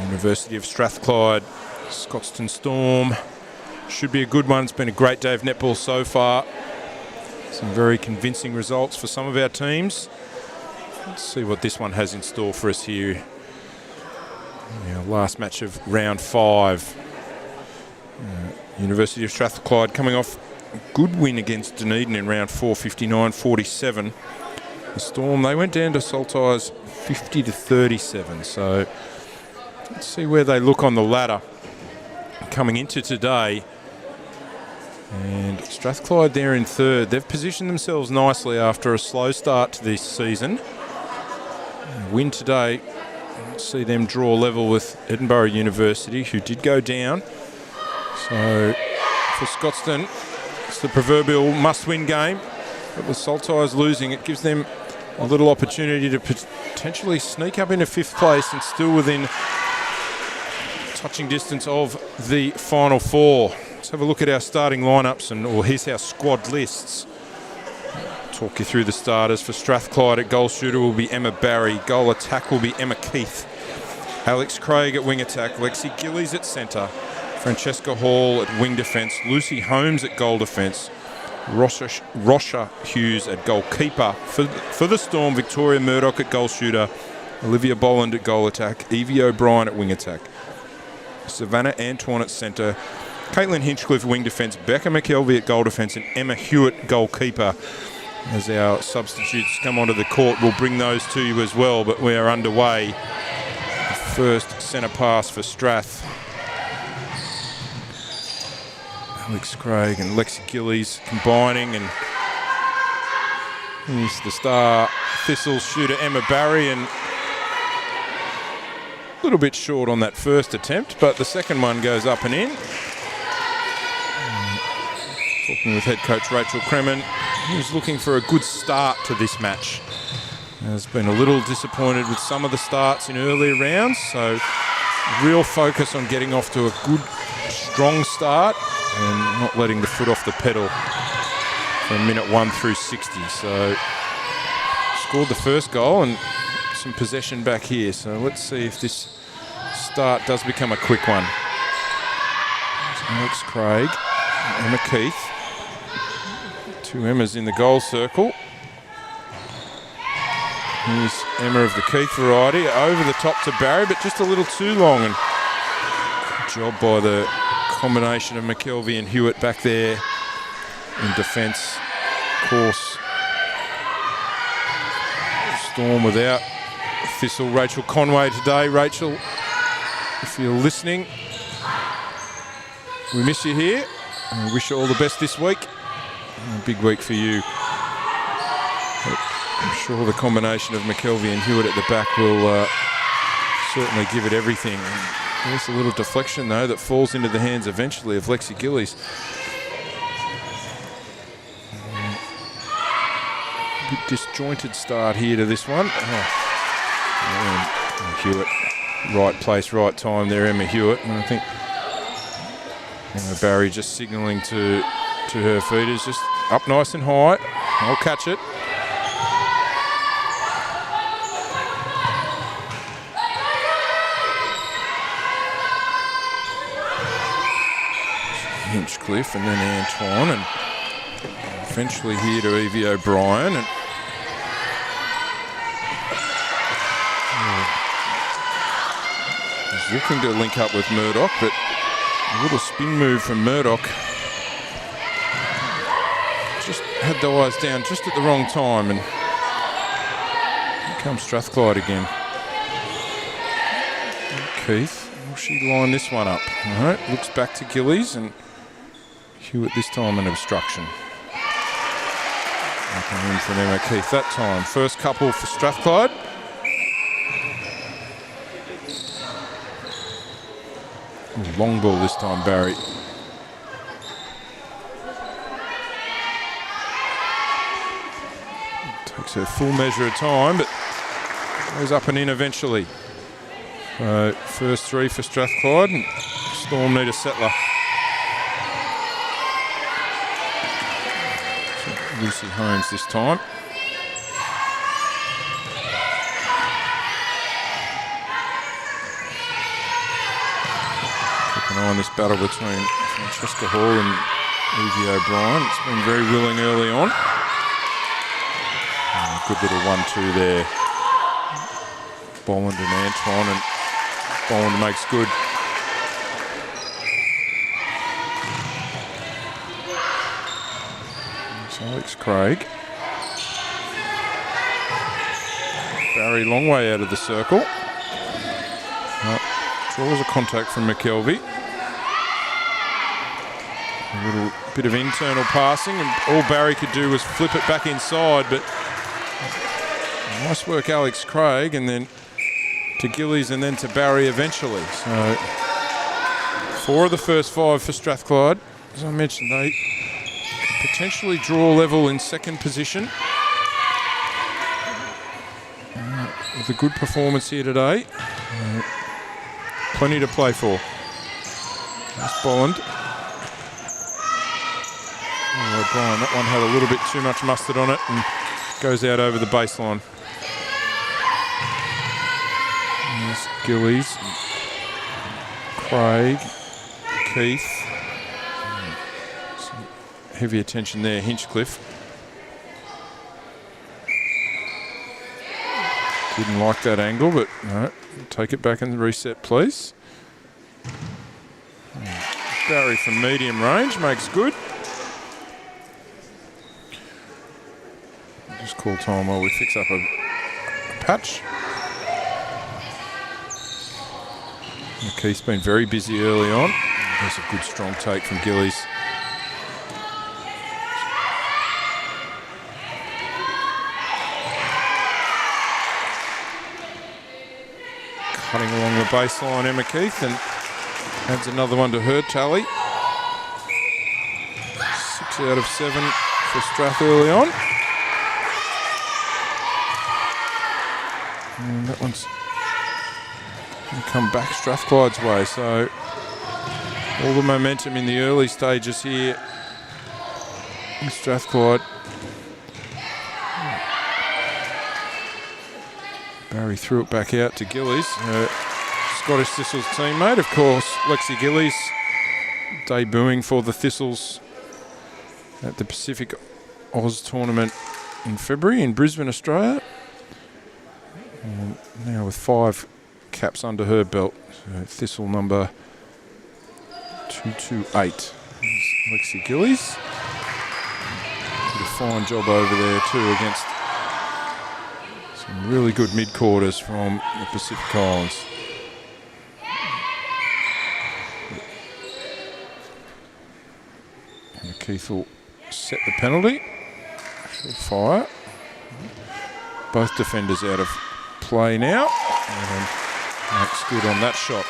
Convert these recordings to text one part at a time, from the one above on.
University of Strathclyde, Scotstoun Storm. Should be a good one. It's been a great day of netball so far. Some very convincing results for some of our teams. Let's see what this one has in store for us here. Our last match of round 5. University of Strathclyde coming off a good win against Dunedin in round 4, 59-47. The Storm, they went down to Saltires 50-37. So let's see where they look on the ladder coming into today. And Strathclyde there in 3rd. They've positioned themselves nicely after a slow start to this season. A win today. Let's see them draw level with Edinburgh University, who did go down. So for Scotstoun, it's the proverbial must-win game. But with Saltires losing, it gives them a little opportunity to potentially sneak up into 5th place and still within touching distance of the final 4. Let's have a look at our starting lineups, or here's our squad lists. Talk you through the starters. For Strathclyde, at goal shooter will be Emma Barry. Goal attack will be Emma Keith. Alex Craig at wing attack. Lexi Gillies at centre. Francesca Hall at wing defence. Lucy Holmes at goal defence. Rosha Hughes at goalkeeper. For the Storm, Victoria Murdoch at goal shooter. Olivia Bolland at goal attack. Evie O'Brien at wing attack. Savannah Antoine at centre. Caitlin Hinchcliffe wing defence. Becca McKelvey at goal defence. And Emma Hewitt goalkeeper. As our substitutes come onto the court, we'll bring those to you as well, but we are underway. The first centre pass for Strath. Alex Craig and Lexi Gillies combining, and here's the star Thistle shooter Emma Barry, and a little bit short on that first attempt, but the second one goes up and in. Talking with head coach Rachel Kremen, who's looking for a good start to this match. Has been a little disappointed with some of the starts in earlier rounds, so real focus on getting off to a good, strong start and not letting the foot off the pedal from minute 1 through 60. So scored the first goal and some possession back here. So let's see if this start does become a quick one. There's Alex Craig, Emma Keith. 2 Emmas in the goal circle. Here's Emma of the Keith variety, over the top to Barry, but just a little too long. And good job by the combination of McKelvey and Hewitt back there in defence. Of course, Storm without Thistle. Rachel Conway today. Rachel, if you're listening, we miss you here. And we wish you all the best this week. A big week for you. But I'm sure the combination of McKelvey and Hewitt at the back will certainly give it everything. There's a little deflection though that falls into the hands eventually of Lexi Gillies. A bit disjointed start here to this one. Hewitt, right place, right time there, Emma Hewitt. And I think Emma Barry just signalling to her feeders, just up nice and high. I'll catch it. Hinchcliffe and then Antoine, and eventually here to Evie O'Brien. And he's looking to link up with Murdoch, but a little spin move from Murdoch. Just had the eyes down just at the wrong time, and here comes Strathclyde again. Keith, will she line this one up? All right, looks back to Gillies, and Hewitt this time an obstruction. Open in from Emma Keith that time. First couple for Strathclyde. Ooh, long ball this time, Barry. Takes her full measure of time, but goes up and in eventually. First 3 for Strathclyde, and Storm need a settler. Lucy Holmes this time. eye on this battle between Francesca Hall and Evie O'Brien. It's been very willing early on. Good little 1-2 there. Bolland and Antoine, and Bolland makes good. It's Alex Craig. Barry long way out of the circle. Draws a contact from McKelvey. A little bit of internal passing, and all Barry could do was flip it back inside, but nice work Alex Craig, and then to Gillies and then to Barry eventually. So 4 of the first 5 for Strathclyde. As I mentioned, they could potentially draw level in second position. With a good performance here today. Plenty to play for. That's Bolland. Oh, O'Brien, that one had a little bit too much mustard on it and goes out over the baseline. There's Gillies, Craig, Keith. Some heavy attention there, Hinchcliffe. Didn't like that angle, but no, take it back and reset, please. Barry from medium range makes good. Just call time while we fix up a patch. Keith's been very busy early on. There's a good strong take from Gillies. Cutting along the baseline, Emma Keith, and adds another one to her tally. 6 out of 7 for Strath early on. And that one's going to come back Strathclyde's way. So all the momentum in the early stages here in Strathclyde. Barry threw it back out to Gillies, Scottish Thistles teammate, of course. Lexi Gillies debuting for the Thistles at the Pacific Oz tournament in February in Brisbane, Australia. And now with 5 caps under her belt. So Thistle number 228. Lexi Gillies. Did a fine job over there too against some really good mid-quarters from the Pacific Islands. And Keith will set the penalty. She'll fire. Both defenders out of play now. And makes good on that shot.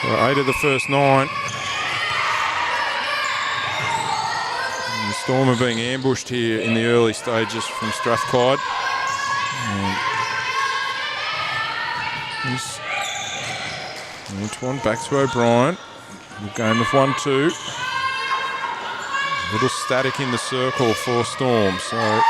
So 8 of the first 9. And the Storm are being ambushed here in the early stages from Strathclyde. Antoine back to O'Brien. A game of 1-2. A little static in the circle for Storm. So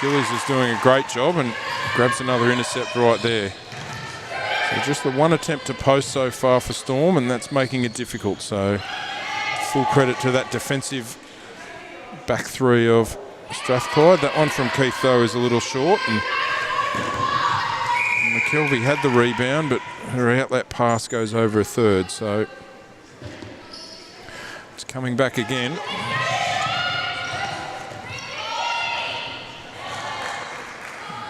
Gillies is doing a great job and grabs another intercept right there. So just the one attempt to post so far for Storm, and that's making it difficult. So full credit to that defensive back three of Strathclyde. That one from Keith, though, is a little short. And McKelvey had the rebound, but her outlet pass goes over a third. So it's coming back again.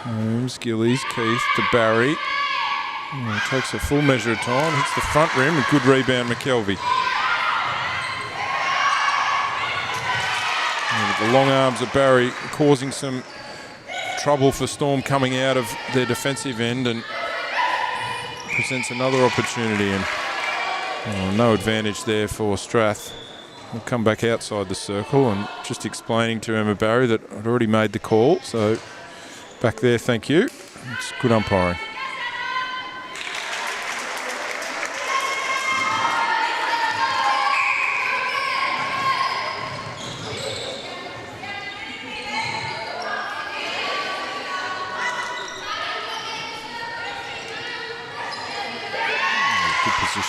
Holmes, Gillies, Keith to Barry. Takes a full measure of time, hits the front rim, a good rebound, McKelvey. The long arms of Barry causing some trouble for Storm coming out of their defensive end, and presents another opportunity, and no advantage there for Strath. We'll come back outside the circle, and just explaining to Emma Barry that I'd already made the call, so back there, thank you. It's good umpiring.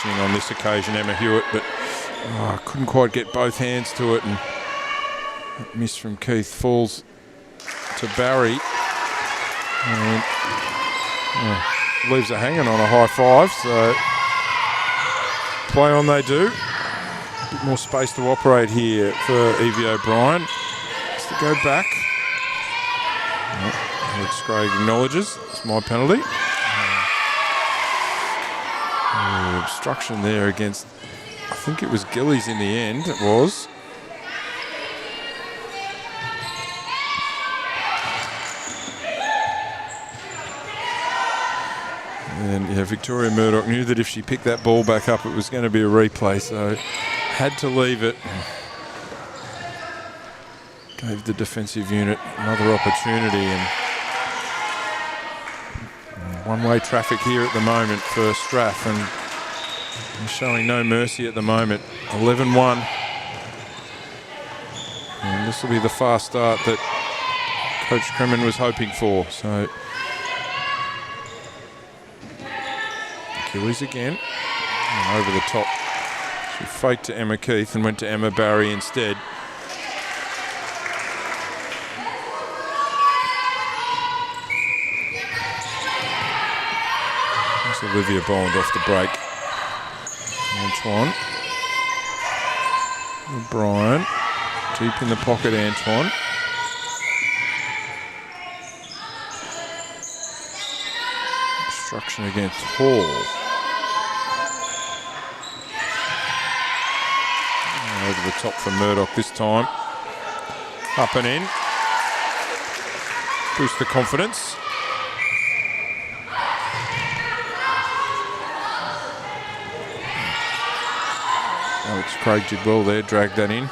positioning on this occasion, Emma Hewitt, but couldn't quite get both hands to it, and that miss from Keith falls to Barry and leaves her hanging on a high five. So play on they do. A bit more space to operate here for Evie O'Brien. Has to go back. Alex Craig acknowledges it's my penalty. Obstruction there against, I think it was Gillies in the end, it was. And yeah, Victoria Murdoch knew that if she picked that ball back up, it was going to be a replay, so had to leave it. Gave the defensive unit another opportunity, and one-way traffic here at the moment for Strath, and showing no mercy at the moment. 11-1. And this will be the fast start that Coach Kremen was hoping for. So Achilles again. And over the top. She faked to Emma Keith and went to Emma Barry instead. That's Olivia Bond off the break. Antoine. O'Brien. Deep in the pocket, Antoine. Obstruction against Hall. Over the top for Murdoch this time. Up and in. Boost the confidence. Alex Craig did well there, dragged that in.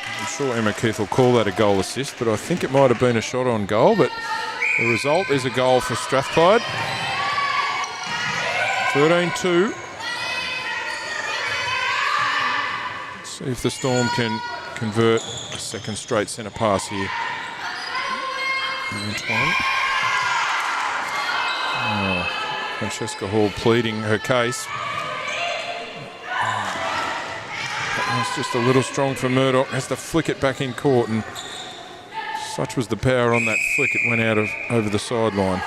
I'm sure Emma Keith will call that a goal assist, but I think it might have been a shot on goal, but the result is a goal for Strathclyde. 13-2. See if the Storm can convert a second straight centre pass here. Antoine. Francesca Hall pleading her case. That was just a little strong for Murdoch. Has to flick it back in court, and such was the power on that flick, it went out of over the sideline.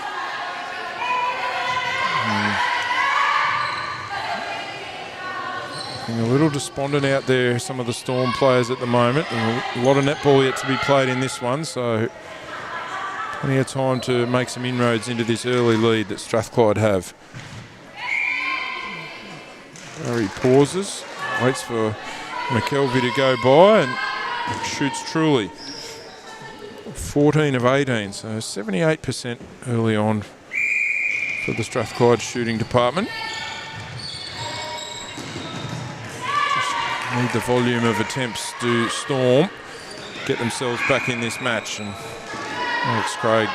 A little despondent out there, some of the Storm players at the moment. And a lot of netball yet to be played in this one, so plenty of time to make some inroads into this early lead that Strathclyde have. Barry pauses, waits for McKelvey to go by, and shoots truly. 14 of 18, so 78% early on for the Strathclyde shooting department. Need the volume of attempts to Storm get themselves back in this match, and Alex Craig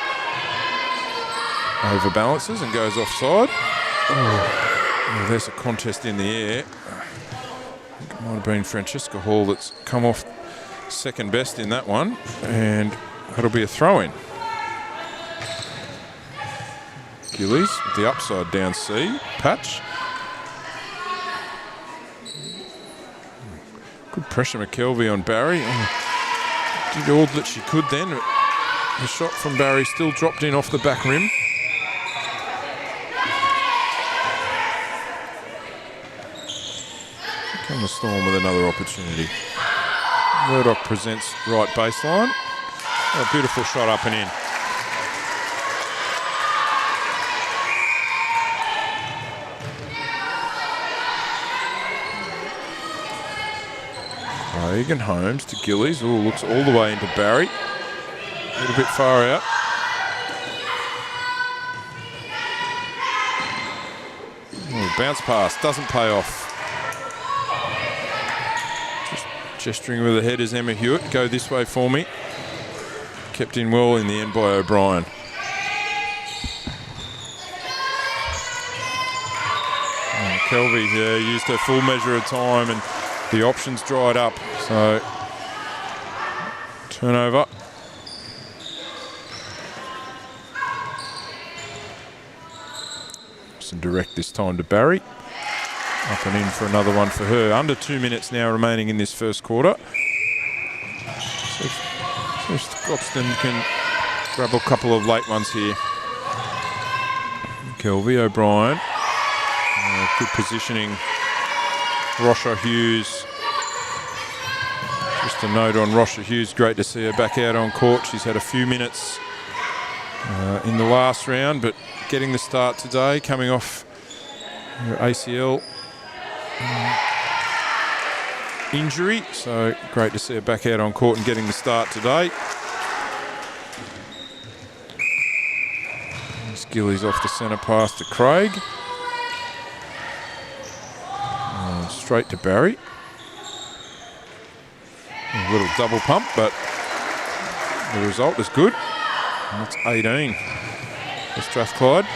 overbalances and goes offside. Well, there's a contest in the air. I think it might have been Francesca Hall that's come off second best in that one, and that'll be a throw-in. Gillies with the upside down C patch. Good pressure, McKelvey on Barry. Did all that she could then. The shot from Barry still dropped in off the back rim. Come the Storm with another opportunity. Murdoch presents right baseline. A beautiful shot up and in. Craig and Holmes to Gillies. Oh, looks all the way into Barry. A little bit far out. Oh, bounce pass doesn't pay off. Just gesturing with the head as Emma Hewitt. Go this way for me. Kept in well in the end by O'Brien. McKelvey used her full measure of time, and the options dried up, so turnover. and direct this time to Barry. Up and in for another one for her. Under 2 minutes now remaining in this first quarter. So Scotstoun can grab a couple of late ones here. Kelvy O'Brien. Good positioning. Rosha Hughes. Just a note on Rosha Hughes. Great to see her back out on court. She's had a few minutes in the last round, but getting the start today, coming off her ACL injury. So great to see her back out on court and getting the start today. Gillies off the centre pass to Craig. Straight to Barry. A little double pump, but the result is good. And it's 18 for Strathclyde.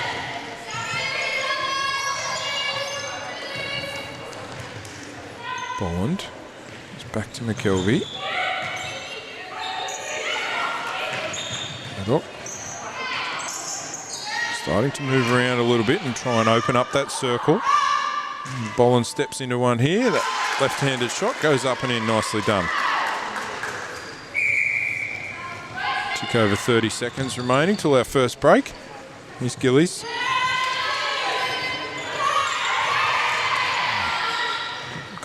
Bolland is back to McKelvey. Haddock starting to move around a little bit and try and open up that circle. Bolland steps into one here. That left-handed shot goes up and in. Nicely done. Tick over 30 seconds remaining till our first break. Here's Gillies.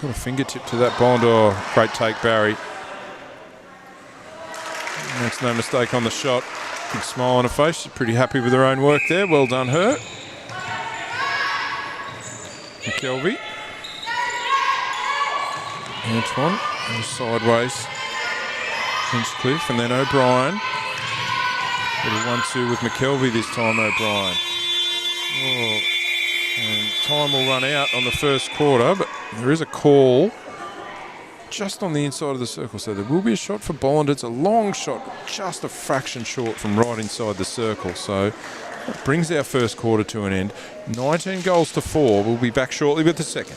Got a fingertip to that Bolland. Oh, great take, Barry. Makes no mistake on the shot. Big smile on her face. She's pretty happy with her own work there. Well done, her. McKelvey. Antoine goes sideways. Hinchcliffe and then O'Brien. Little 1-2 with McKelvey this time, O'Brien. Oh, and time will run out on the first quarter, but there is a call just on the inside of the circle, so there will be a shot for Bolland. It's a long shot, just a fraction short from right inside the circle, so that brings our first quarter to an end. 19 goals to 4. We'll be back shortly with the second.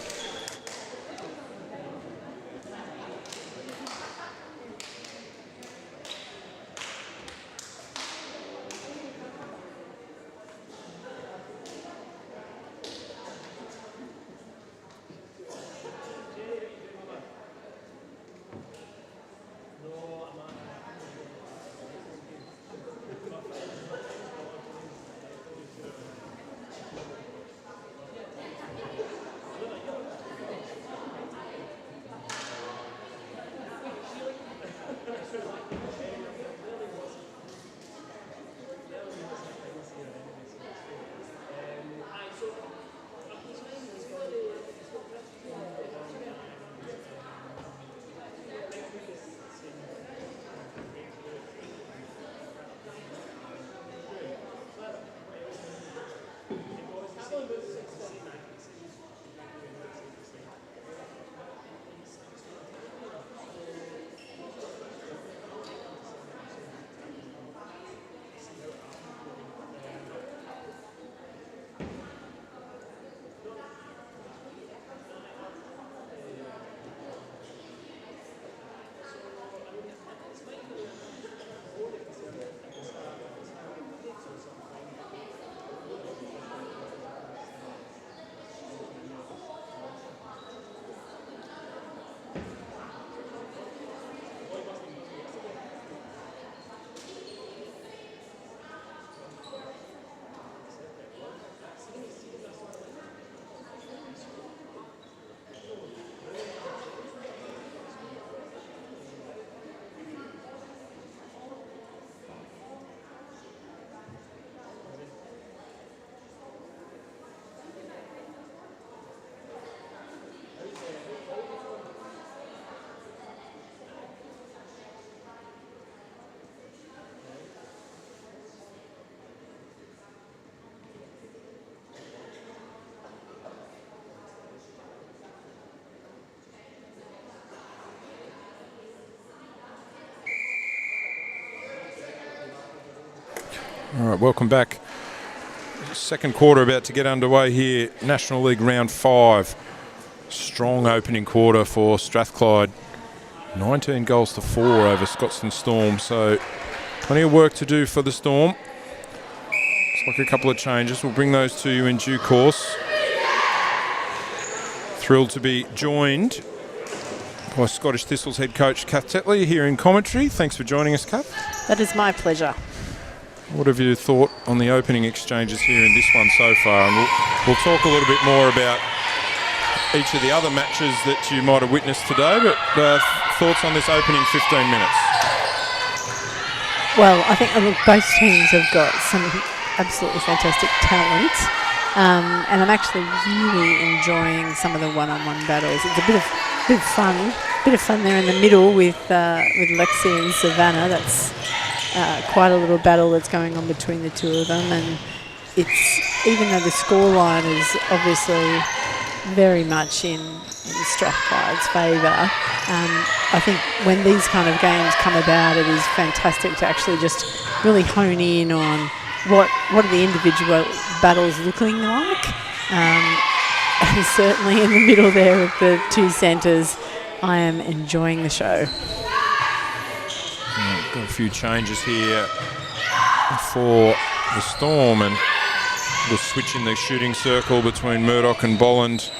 All right, welcome back. Second quarter about to get underway here. National League Round 5. Strong opening quarter for Strathclyde. 19 goals to 4 over Scotstoun Storm, so plenty of work to do for the Storm. like a couple of changes. We'll bring those to you in due course. Thrilled to be joined by Scottish Thistles head coach Kath Tetley here in commentary. Thanks for joining us, Kath. That is my pleasure. What have you thought on the opening exchanges here in this one so far? And we'll talk a little bit more about each of the other matches that you might have witnessed today, but thoughts on this opening 15 minutes? Well, I think both teams have got some absolutely fantastic talent, and I'm actually really enjoying some of the one-on-one battles. It's a bit of fun there in the middle with Lexi and Savannah. That's quite a little battle that's going on between the two of them, and it's, even though the scoreline is obviously very much in Strathclyde's favour, I think when these kind of games come about, it is fantastic to actually just really hone in on what are the individual battles looking like. And certainly in the middle there of the two centres, I am enjoying the show. Got a few changes here for the Storm, and the switch in the shooting circle between Murdoch and Bolland,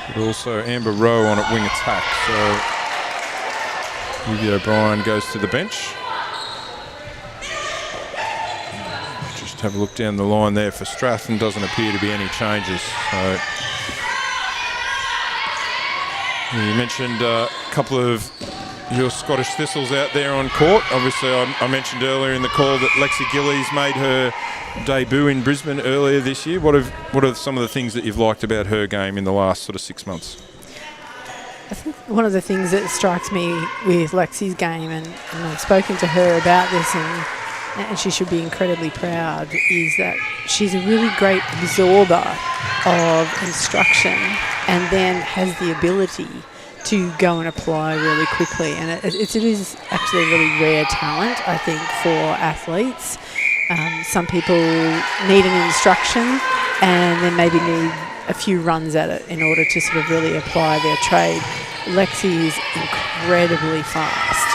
but also Amber Rowe on at wing attack. So Evie O'Brien goes to the bench. Just have a look down the line there for Strath, and doesn't appear to be any changes. So you mentioned a couple of your Scottish Thistles out there on court. Obviously, I mentioned earlier in the call that Lexi Gillies made her debut in Brisbane earlier this year. What are some of the things that you've liked about her game in the last sort of 6 months? I think one of the things that strikes me with Lexi's game, and I've spoken to her about this, and she should be incredibly proud, is that she's a really great absorber of instruction and then has the ability to go and apply really quickly. And it is actually a really rare talent, I think, for athletes. Some people need an instruction and then maybe need a few runs at it in order to sort of really apply their trade. Lexi is incredibly fast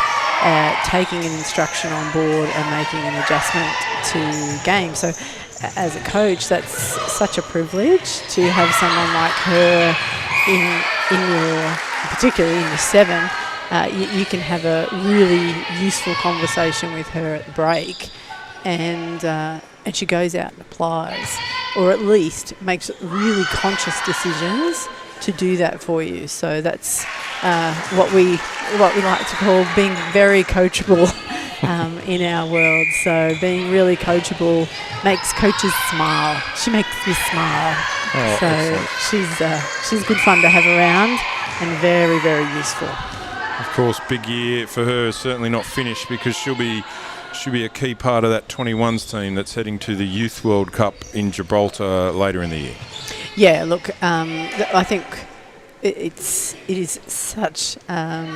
at taking an instruction on board and making an adjustment to game. So as a coach, that's such a privilege to have someone like her in your, particularly in the seven. You can have a really useful conversation with her at the break, and she goes out and applies, or at least makes really conscious decisions to do that for you. So that's what we like to call being very coachable in our world. So being really coachable makes coaches smile. She makes me smile. Oh, so excellent. she's good fun to have around and very, very useful. Of course, big year for her. Certainly not finished, because she'll be a key part of that 21s team that's heading to the Youth World Cup in Gibraltar later in the year. Yeah, look, I think it is such a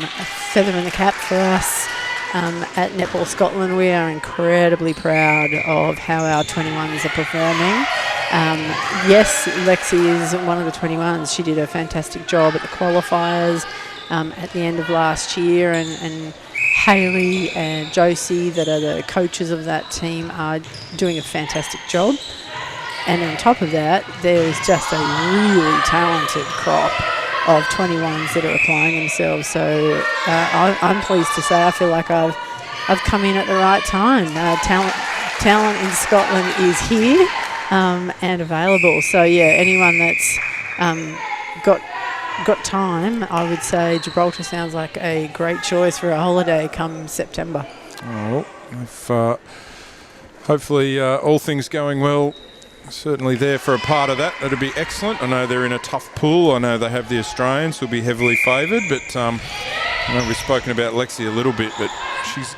feather in the cap for us at Netball Scotland. We are incredibly proud of how our 21s are performing. Yes, Lexi is one of the 21s. She did a fantastic job at the qualifiers at the end of last year, and Hayley and Josie, that are the coaches of that team, are doing a fantastic job. And on top of that, there is just a really talented crop of 21s that are applying themselves. So I'm pleased to say I feel like I've come in at the right time. Talent in Scotland is here and available. So yeah, anyone that's got time, I would say Gibraltar sounds like a great choice for a holiday come September. Oh, if hopefully all things going well, certainly there for a part of that. That'd be excellent. I know they're in a tough pool. I know they have the Australians who'll be heavily favoured, but I know we've spoken about Lexi a little bit, but she's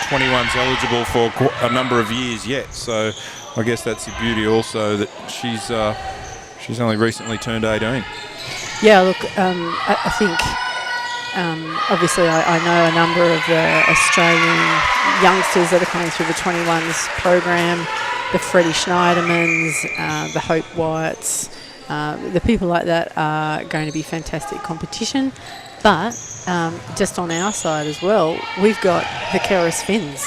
21's eligible for a number of years yet. So I guess that's the beauty also, that she's only recently turned 18. Yeah, look, I think obviously I know a number of the Australian youngsters that are coming through the 21s program, the Freddie Schneidermans, the Hope Whites, the people like that are going to be fantastic competition. But just on our side as well, we've got the Keris Finns,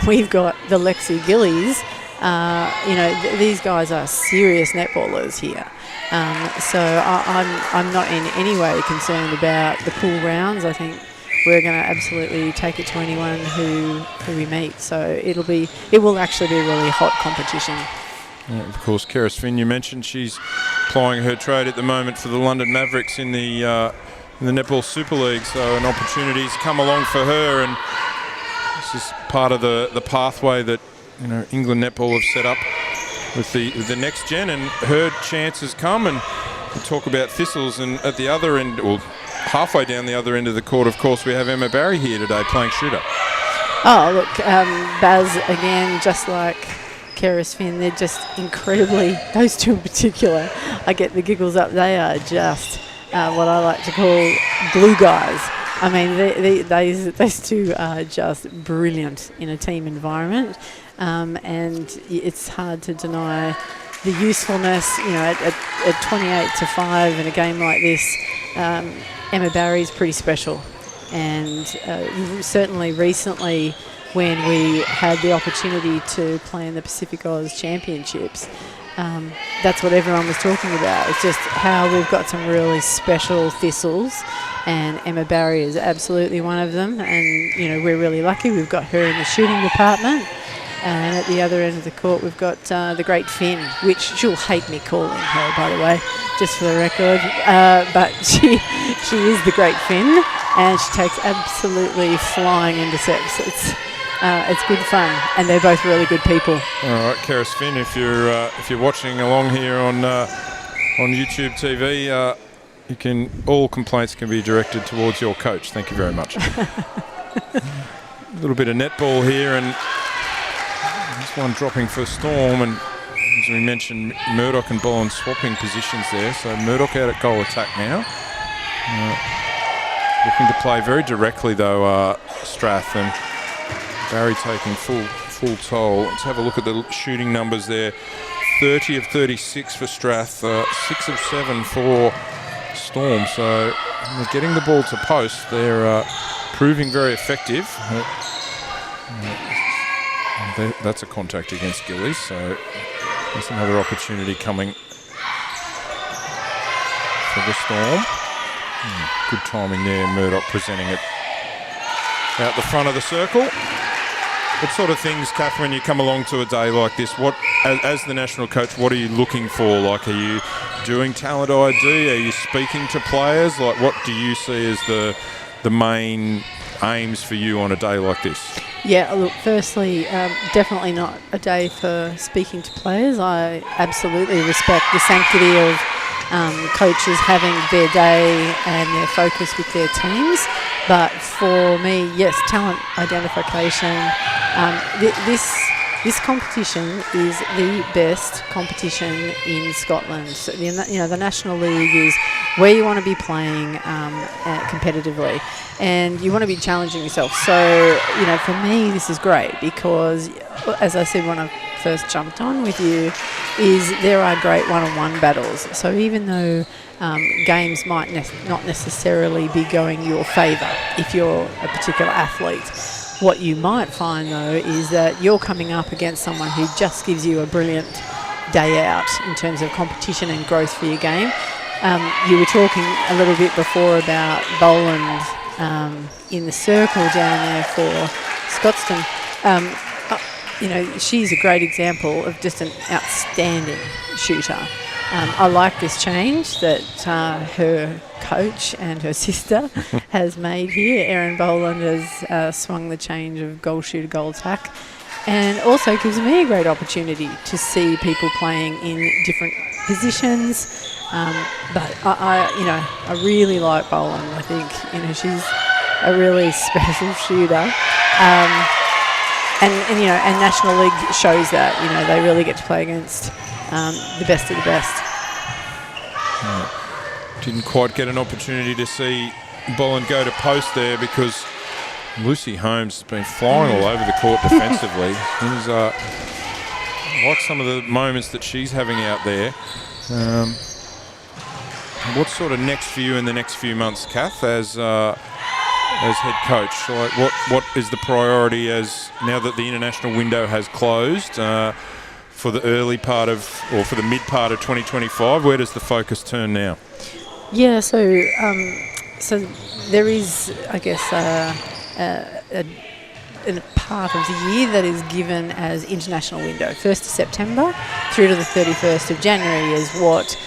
we've got the Lexi Gillies, These guys are serious netballers here. So I'm not in any way concerned about the pool rounds. I think we're going to absolutely take it to anyone who we meet. So it will actually be a really hot competition. Yeah, of course, Keris Finn, you mentioned she's plying her trade at the moment for the London Mavericks in the Netball Super League. So an opportunity's come along for her, and this is part of the pathway that England Netball have set up with the next gen, and her chance has come. And we'll talk about Thistles, and at the other end, or halfway down the other end of the court, of course, we have Emma Barry here today playing shooter. Oh, look, Baz, again, just like Keris Finn, they're just incredibly, those two in particular, I get the giggles up. They are just what I like to call glue guys. I mean, those two are just brilliant in a team environment, and it's hard to deny the usefulness. At 28-5 in a game like this, Emma Barry is pretty special, and certainly recently when we had the opportunity to play in the Pacific Oz Championships, that's what everyone was talking about. It's just how we've got some really special Thistles, and Emma Barry is absolutely one of them. And we're really lucky we've got her in the shooting department. And at the other end of the court, we've got the Great Finn, which she'll hate me calling her, by the way, just for the record. But she is the Great Finn, and she takes absolutely flying intercepts. It's good fun, and they're both really good people. All right, Keris Finn, if you're watching along here on YouTube TV, all complaints can be directed towards your coach. Thank you very much. A little bit of netball here, and this one dropping for Storm, and as we mentioned, Murdoch and Boland swapping positions there. So Murdoch out at goal attack now. Looking to play very directly though, Strath, and Barry taking full toll. Let's have a look at the shooting numbers there. 30 of 36 for Strath, 6 of 7 for Storm. So they're getting the ball to post. They're proving very effective. That's a contact against Gillies, so there's another opportunity coming for the Storm. Good timing there, Murdoch presenting it out the front of the circle. What sort of things, Kath, when you come along to a day like this, as the national coach, what are you looking for? Like, are you doing talent ID? Are you speaking to players? Like, what do you see as the main aims for you on a day like this? Yeah, look, firstly, definitely not a day for speaking to players. I absolutely respect the sanctity of coaches having their day and their focus with their teams. But for me, yes, talent identification. This competition is the best competition in Scotland. So the National League is where you want to be playing competitively, and you want to be challenging yourself. So, for me, this is great because, as I said when I first jumped on with you, is there are great one-on-one battles. So even though games might not necessarily be going your favour if you're a particular athlete, what you might find, though, is that you're coming up against someone who just gives you a brilliant day out in terms of competition and growth for your game. You were talking a little bit before about Boland in the circle down there for Scotstoun. She's a great example of just an outstanding shooter. I like this change that her coach and her sister has made here. Erin Boland has swung the change of goal shooter, goal attack, and also gives me a great opportunity to see people playing in different positions. But I really like Boland. I think she's a really special shooter. And National League shows that, they really get to play against the best of the best. Didn't quite get an opportunity to see Boland go to post there because Lucy Holmes has been flying all over the court defensively. She's like some of the moments that she's having out there. What's sort of next for you in the next few months, Kath, as head coach? Like, what is the priority as now that the international window has closed? for the early part of, or for the mid part of 2025. Where does the focus turn now? Yeah, so there is, I guess, a part of the year that is given as international window. 1st of September through to the 31st of January is what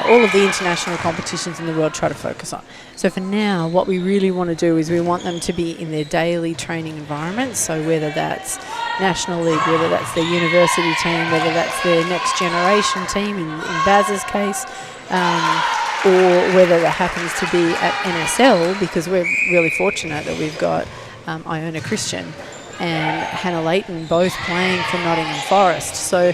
all of the international competitions in the world try to focus on. So for now, what we really want to do is we want them to be in their daily training environment. So whether that's National League, whether that's their university team, whether that's their next generation team in Baz's case, or whether that happens to be at NSL, because we're really fortunate that we've got Iona Christian and Hannah Layton both playing for Nottingham Forest. So,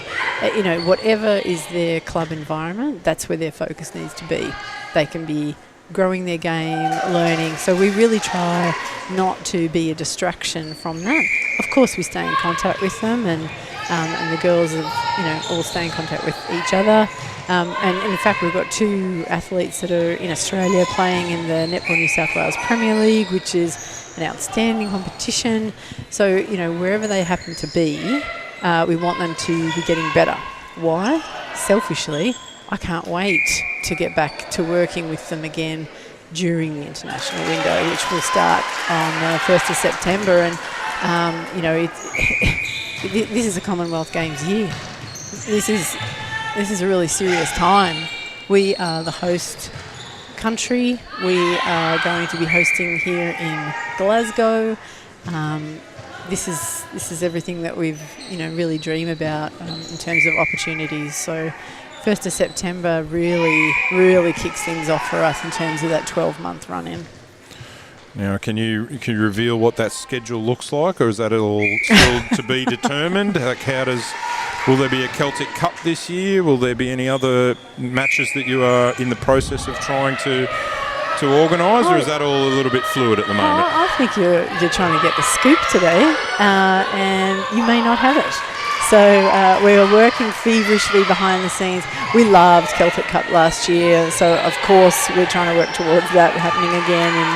whatever is their club environment, that's where their focus needs to be. They can be growing their game, learning. So we really try not to be a distraction from that. Of course, we stay in contact with them, and the girls have, all stay in contact with each other. And in fact, we've got 2 athletes that are in Australia playing in the Netball New South Wales Premier League, which is an outstanding competition. So, wherever they happen to be, we want them to be getting better. Why? Selfishly, I can't wait to get back to working with them again during the international window, which will start on the 1st of September. And, this is a Commonwealth Games year. This is a really serious time. We are the host country. We are going to be hosting here in Glasgow. This is everything that we've really dream about in terms of opportunities. So 1st of September really kicks things off for us in terms of that 12-month run in. Now, can you reveal what that schedule looks like, or is that all still to be determined? Will there be a Celtic Cup this year? Will there be any other matches that you are in the process of trying to organise, or is that all a little bit fluid at the moment? I think you're trying to get the scoop today, and you may not have it. So we are working feverishly behind the scenes. We loved Celtic Cup last year, so of course we're trying to work towards that happening again in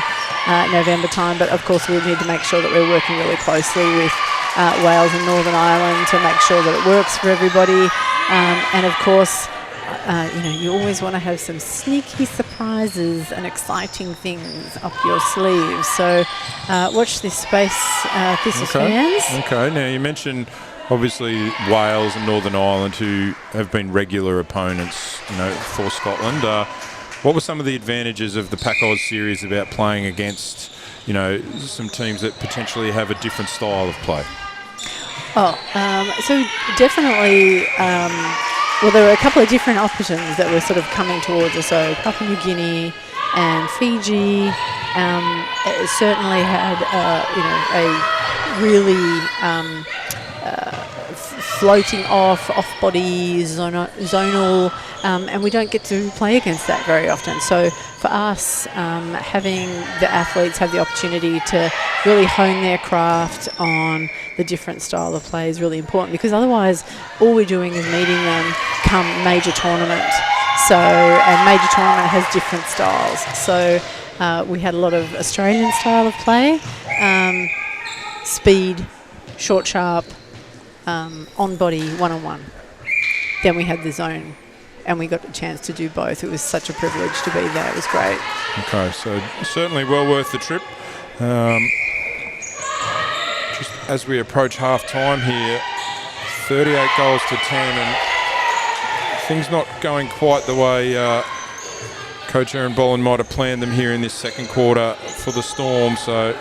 November time. But of course we need to make sure that we're working really closely with Wales and Northern Ireland to make sure that it works for everybody. And of course, you always want to have some sneaky surprises and exciting things up your sleeves. So watch this space, Thistle fans. Okay, now you mentioned obviously Wales and Northern Ireland, who have been regular opponents, for Scotland. What were some of the advantages of the Pac-Oz series about playing against, some teams that potentially have a different style of play? So definitely, there were a couple of different options that were sort of coming towards us. So Papua New Guinea and Fiji certainly had, a really floating off-body zonal, and we don't get to play against that very often. So for us, having the athletes have the opportunity to really hone their craft on the different style of play is really important, because otherwise all we're doing is meeting them come major tournament. So, and major tournament has different styles. So we had a lot of Australian style of play, speed, short, sharp, on body, one-on-one. Then we had the zone, and we got a chance to do both. It was such a privilege to be there. It was great. Okay, so certainly well worth the trip. Just as we approach half-time here, 38 goals to 10, and things not going quite the way Coach Aaron Boland might have planned them here in this second quarter for the Storm. So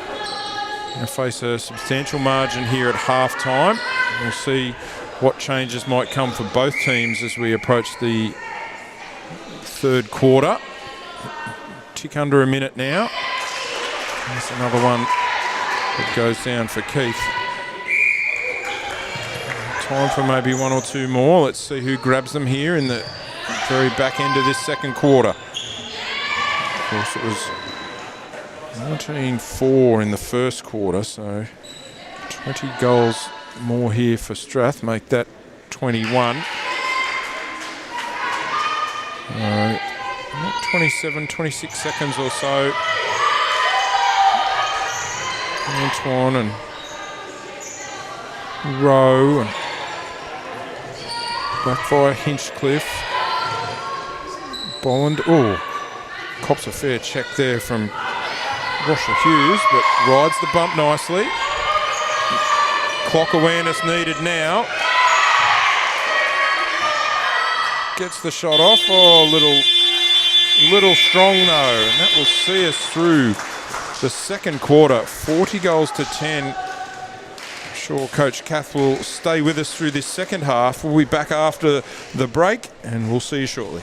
going to face a substantial margin here at half-time. We'll see what changes might come for both teams as we approach the third quarter. Tick under a minute now. There's another one that goes down for Keith. Time for maybe one or two more. Let's see who grabs them here in the very back end of this second quarter. Of course, it was 19-4 in the first quarter, so 20 goals more here for Strath, make that 21. 26 seconds or so. Antoine and Rowe and Backfire, Hinchcliffe. Bolland. Oh, cops a fair check there from Roger Hughes, but rides the bump nicely. Clock awareness needed now. Gets the shot off. Oh, little strong though, and that will see us through the second quarter. 40 goals to 10. I'm sure Coach Kath will stay with us through this second half. We'll be back after the break, and we'll see you shortly.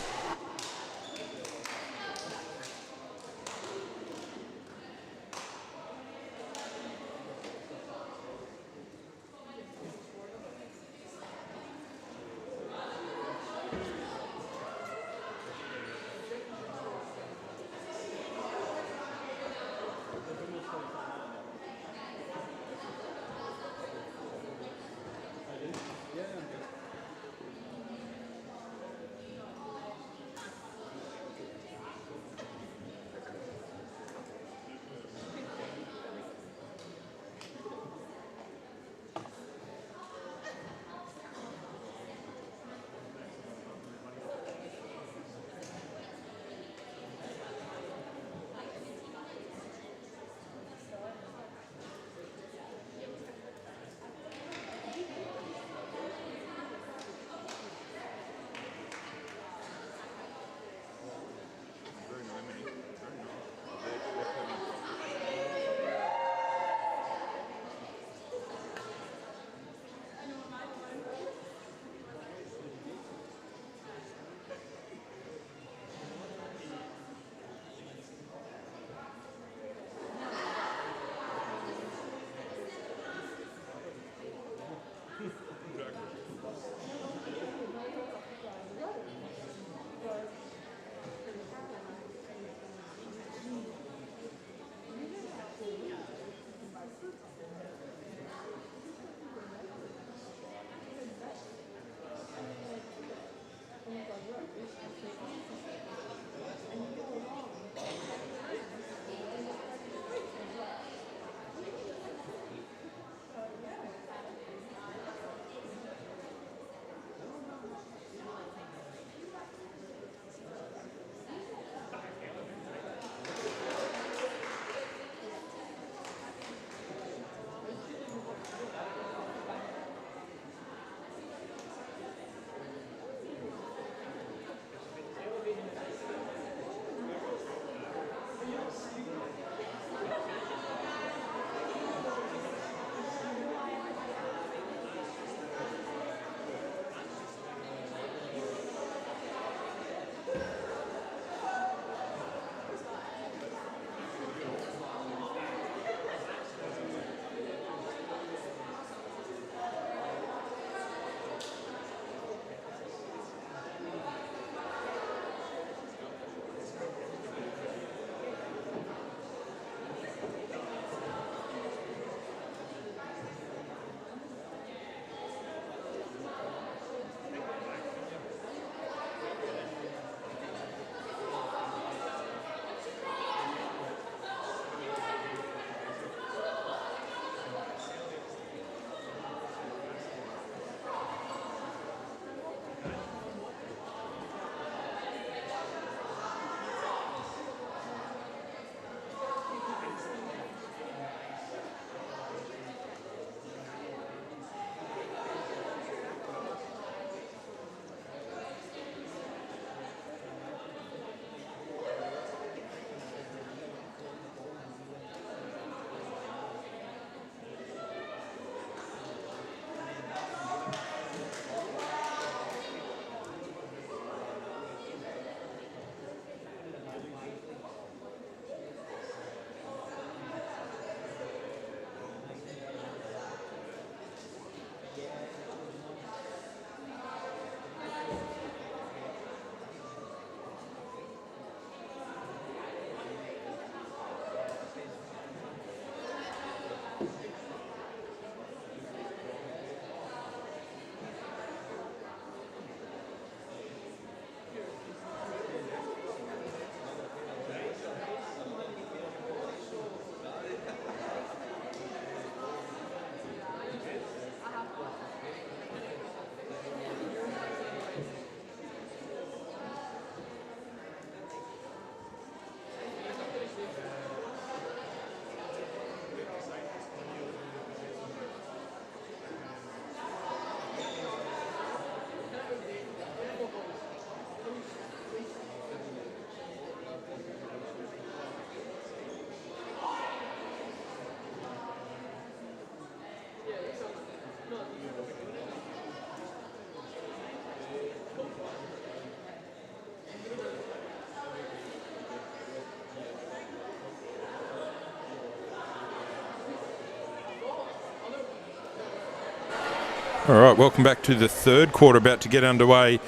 All right, welcome back to the third quarter, about to get underway.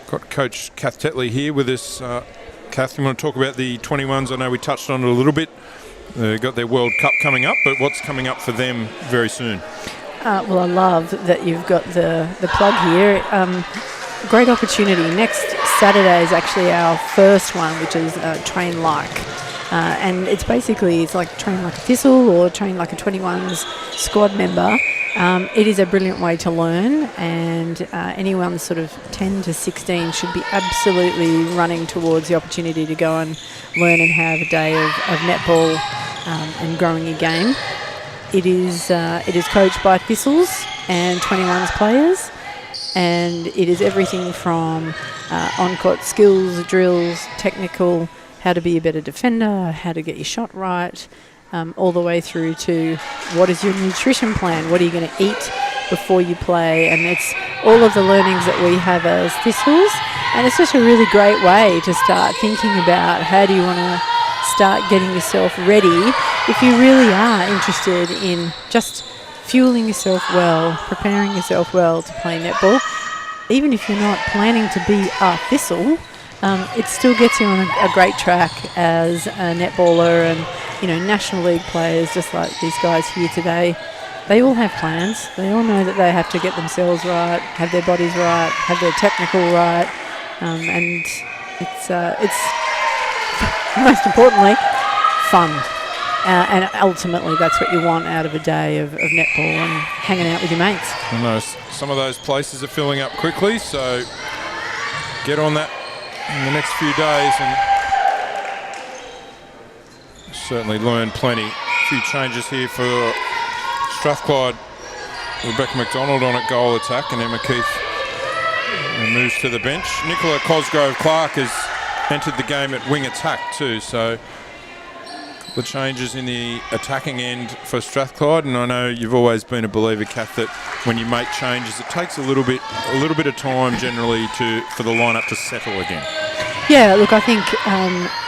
Got Coach Kath Tetley here with us. Kath, you want to talk about the 21s? I know we touched on it a little bit. They've got their World Cup coming up, but what's coming up for them very soon? Well, I love that you've got the plug here. Great opportunity. Next Saturday is actually our first one, which is Train Like. And it's like Train Like a Thistle or Train Like a 21s squad member. It is a brilliant way to learn, and anyone sort of 10 to 16 should be absolutely running towards the opportunity to go and learn and have a day of netball and growing your game. It is coached by Thistles and 21s players, and it is everything from on-court skills, drills, technical, how to be a better defender, how to get your shot right, all the way through to what is your nutrition plan, what are you going to eat before you play, and it's all of the learnings that we have as Thistles, and it's just a really great way to start thinking about how do you want to start getting yourself ready if you really are interested in just fueling yourself well, preparing yourself well to play netball. Even if you're not planning to be a Thistle, it still gets you on a great track as a netballer, and National League players just like these guys here today. They all have plans. They all know that they have to get themselves right, have their bodies right, have their technical right, and it's most importantly fun. And ultimately, that's what you want out of a day of netball and hanging out with your mates. I know some of those places are filling up quickly, so get on that in the next few days and certainly learn plenty. A few changes here for Strathclyde. Rebecca McDonald on at goal attack, and Emma Keith moves to the bench. Nicola Cosgrove-Clark has entered the game at wing attack too, so the changes in the attacking end for Strathclyde, and I know you've always been a believer, Kath, that when you make changes, it takes a little bit of time generally for the lineup to settle again. Yeah, look, I think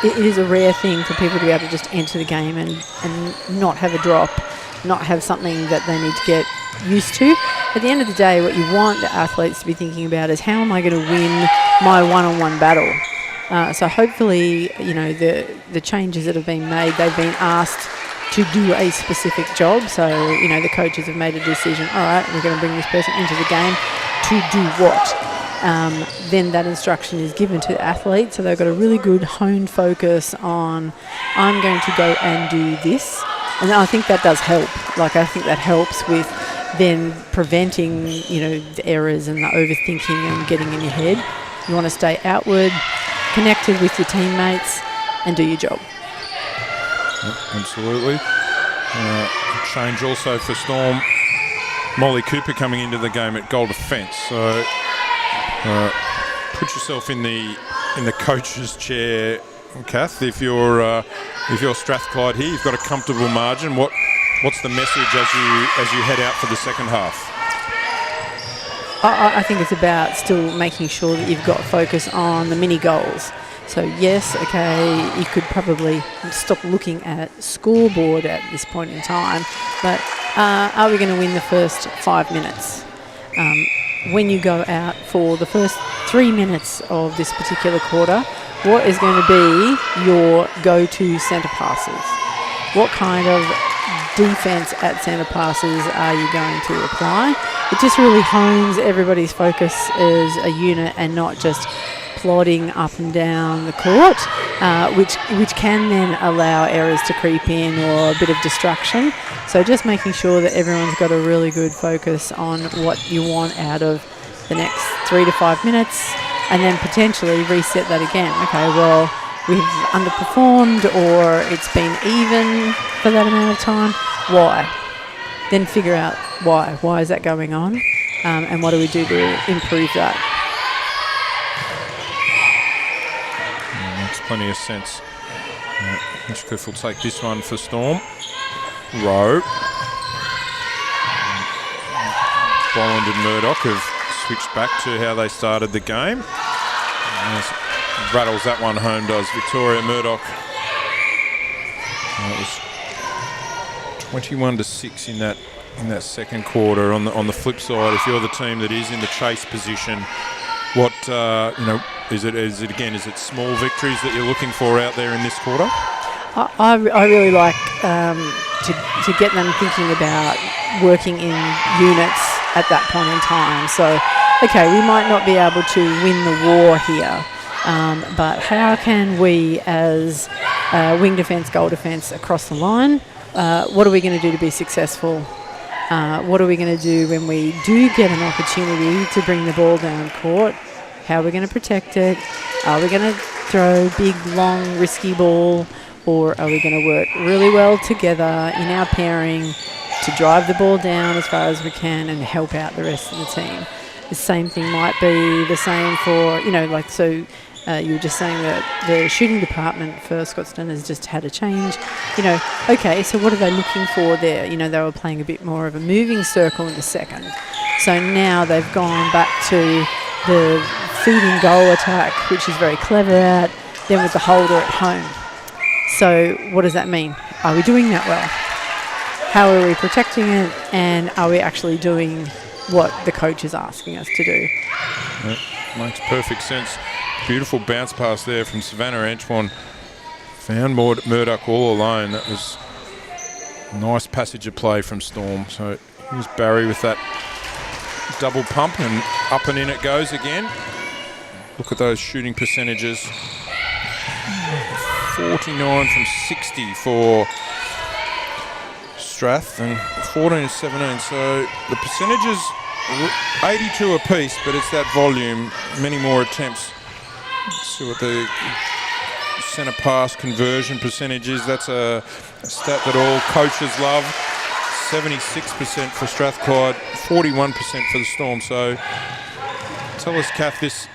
it is a rare thing for people to be able to just enter the game and not have a drop, not have something that they need to get used to. At the end of the day, what you want the athletes to be thinking about is, how am I going to win my one-on-one battle? So hopefully, the changes that have been made, they've been asked to do a specific job. So, the coaches have made a decision, all right, we're going to bring this person into the game to do what? Then that instruction is given to the athlete. So they've got a really good honed focus on, I'm going to go and do this. And I think that does help. I think that helps with then preventing, the errors and the overthinking and getting in your head. You want to stay outward, connected with your teammates, and do your job. Yep, absolutely. Change also for Storm. Molly Cooper coming into the game at goal defence. So put yourself in the coach's chair, Kath. If you're Strathclyde here, you've got a comfortable margin. What's the message as you head out for the second half? I think it's about still making sure that you've got focus on the mini goals. So yes, okay, you could probably stop looking at scoreboard at this point in time, but are we going to win the first 5 minutes? When you go out for the first 3 minutes of this particular quarter, what is going to be your go-to centre passes? What kind of defence at centre passes are you going to apply? It just really hones everybody's focus as a unit and not just plodding up and down the court, which can then allow errors to creep in or a bit of distraction. So just making sure that everyone's got a really good focus on what you want out of the next 3 to 5 minutes, and then potentially reset that again. Okay, well, we've underperformed or it's been even for that amount of time. Why? Then figure out why. Why is that going on? And what do we do to improve that? Makes plenty of sense. Hinchcliffe will take this one for Storm. Rowe. Bolland and Murdoch have switched back to how they started the game. Rattles that one home, does Victoria. Murdoch. It was 21-6 in that in that second quarter. On the flip side, if you're the team that is in the chase position, what is it small victories that you're looking for out there in this quarter? I really like to get them thinking about working in units at that point in time. So, okay, we might not be able to win the war here, but how can we, as wing defence, goal defence across the line, what are we going to do to be successful? What are we going to do when we do get an opportunity to bring the ball down court? How are we going to protect it? Are we going to throw big, long, risky ball? Or are we going to work really well together in our pairing to drive the ball down as far as we can and help out the rest of the team? The same thing might be the same for, you were just saying that the shooting department for Scotstoun has just had a change. Okay, so what are they looking for there? They were playing a bit more of a moving circle in the second. So now they've gone back to the feeding goal attack, which is very clever at, then with the holder at home. So what does that mean? Are we doing that well? How are we protecting it? And are we actually doing what the coach is asking us to do? That makes perfect sense. Beautiful bounce pass there from Savannah. Antoine found Murdoch all alone. That was a nice passage of play from Storm. So here's Barry with that double pump, and up and in it goes again. Look at those shooting percentages. 49 from 60 for Strath and 14-17. So the percentages 82 apiece, but it's that volume. Many more attempts. Let's see what the centre pass conversion percentage is. That's a stat that all coaches love. 76% for Strathclyde, 41% for the Storm. So tell us, Kath, this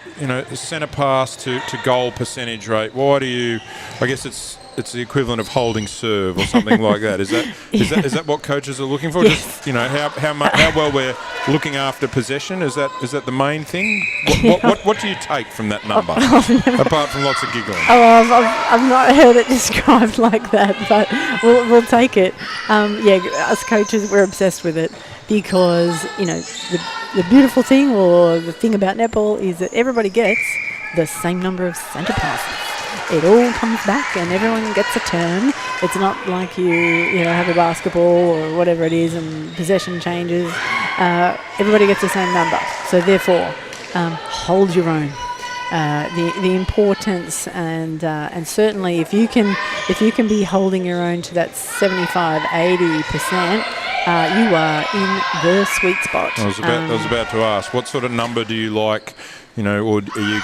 centre pass to goal percentage rate. Why do you? I guess it's the equivalent of holding serve or something like that. Is that what coaches are looking for? Yes. Just how well we're looking after possession. Is that the main thing? What do you take from that number apart from lots of giggling? I've not heard it described like that, but we'll take it. Us coaches, we're obsessed with it because the beautiful thing or the thing about netball is that everybody gets the same number of centre passes. It all comes back and everyone gets a turn. It's not like you have a basketball or whatever it is and possession changes. Everybody gets the same number. So therefore, hold your own. The importance and certainly if you can be holding your own to that 75-80%, you are in the sweet spot. I was about to ask, what sort of number do you like, or are you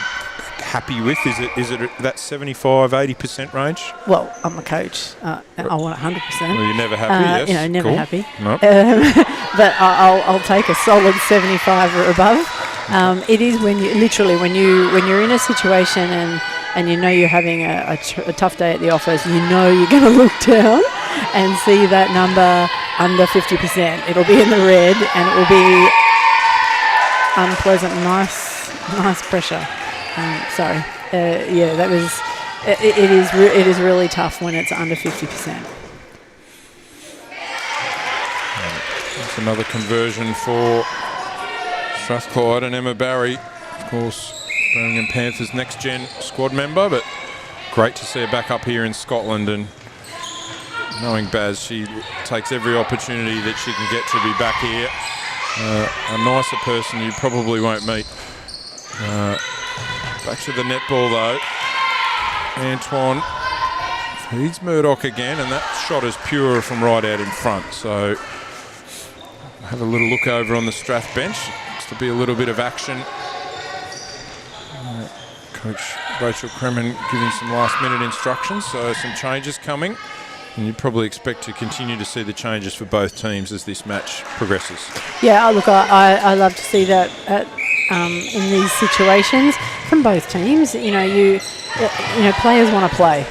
happy with? Is it that 75-80% range? Well, I'm a coach. I want 100%. Well, you're never happy, yes. Never cool. happy. Nope. But I'll take a solid 75 or above. It is when you're in a situation and you're having a tough day at the office, you're going to look down and see that number under 50%. It'll be in the red and it will be unpleasant, nice pressure. That was. It is really tough when it's under 50%. That's another conversion for Strathclyde and Emma Barry, of course, Birmingham Panthers next gen squad member, but great to see her back up here in Scotland. And knowing Baz, she takes every opportunity that she can get to be back here. A nicer person you probably won't meet. Back to the netball though. Antoine feeds Murdoch again, and that shot is pure from right out in front. So have a little look over on the Strath bench. Looks to be a little bit of action. Coach Rachel Kremen giving some last minute instructions, so some changes coming. And you'd probably expect to continue to see the changes for both teams as this match progresses. Yeah, look, I love to see that in these situations from both teams. Players want to play.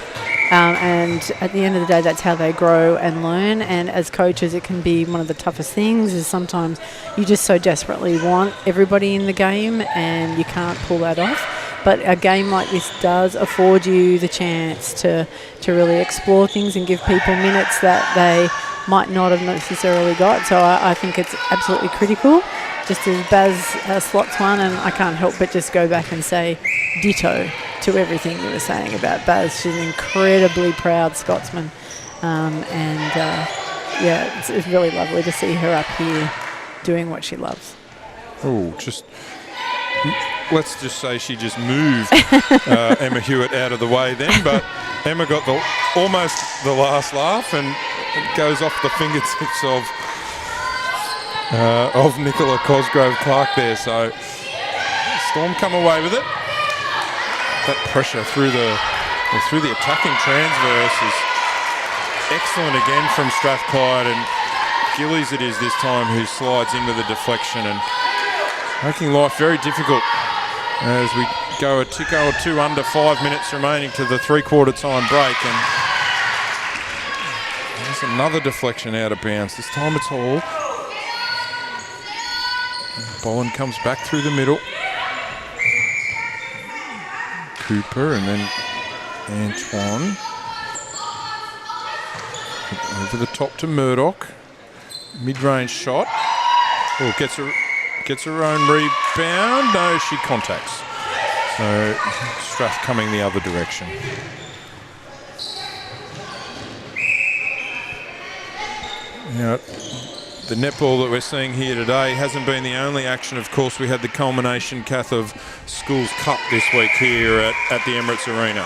And at the end of the day, that's how they grow and learn. And as coaches, it can be one of the toughest things is sometimes you just so desperately want everybody in the game and you can't pull that off. But a game like this does afford you the chance to really explore things and give people minutes that might not have necessarily got. So I think it's absolutely critical. Just as Baz slots one, and I can't help but just go back and say ditto to everything you were saying about Baz. She's an incredibly proud Scotsman, it's really lovely to see her up here doing what she loves. Oh, let's just say she just moved Emma Hewitt out of the way then, but Emma got almost the last laugh, and it goes off the fingertips of Nicola Cosgrove-Clark there. So Storm come away with it. That pressure through the attacking transverse is excellent again from Strathclyde, and Gillies it is this time who slides in with a deflection and making life very difficult as we go a tick or two under 5 minutes remaining to the three-quarter time break. And there's another deflection out of bounds. This time it's Hall. Boland comes back through the middle. Cooper and then Antoine. Over the top to Murdoch. Mid-range shot. Oh, gets her own rebound. No, she contacts. So Strath coming the other direction. Now, the netball that we're seeing here today hasn't been the only action. Of course, we had the culmination, Kath, of Schools Cup this week here at the Emirates Arena.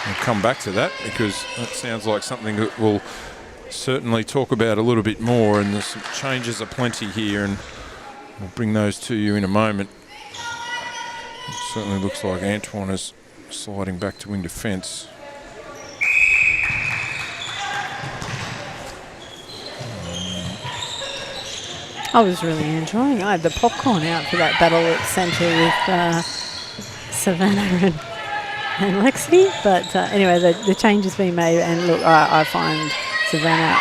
We'll come back to that because that sounds like something that we'll certainly talk about a little bit more, and there's some changes aplenty here, and we'll bring those to you in a moment. It certainly looks like Antoine is sliding back to wing defence. I was really enjoying. I had the popcorn out for that battle at centre with Savannah and Lexi. But anyway, the change has been made, and look, I find Savannah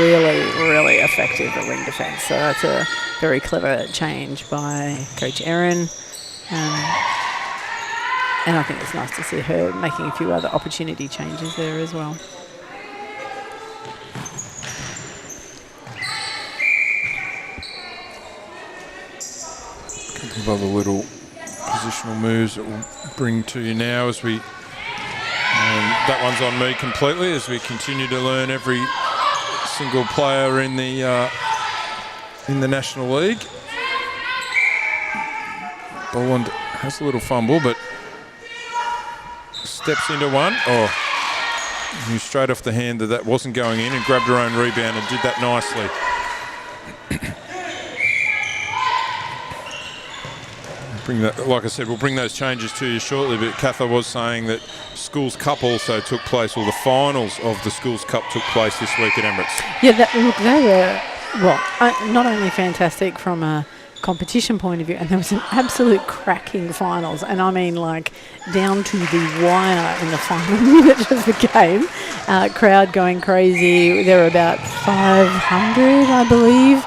really, really effective at wing defence. So that's a very clever change by Coach Erin. And I think it's nice to see her making a few other opportunity changes there as well. A couple of other little positional moves that we'll bring to you now as we... that one's on me completely as we continue to learn every single player in the National League. Boland has a little fumble, but steps into one. Oh, knew straight off the hand that wasn't going in, and grabbed her own rebound and did that nicely. Like I said, we'll bring those changes to you shortly, but Katha was saying that Schools Cup also took place, or the finals of the Schools Cup took place this week at Emirates. Yeah, they were, not only fantastic from a competition point of view, and there was an absolute cracking finals, and I mean like down to the wire in the final minute of the game. Crowd going crazy. There were about 500, I believe,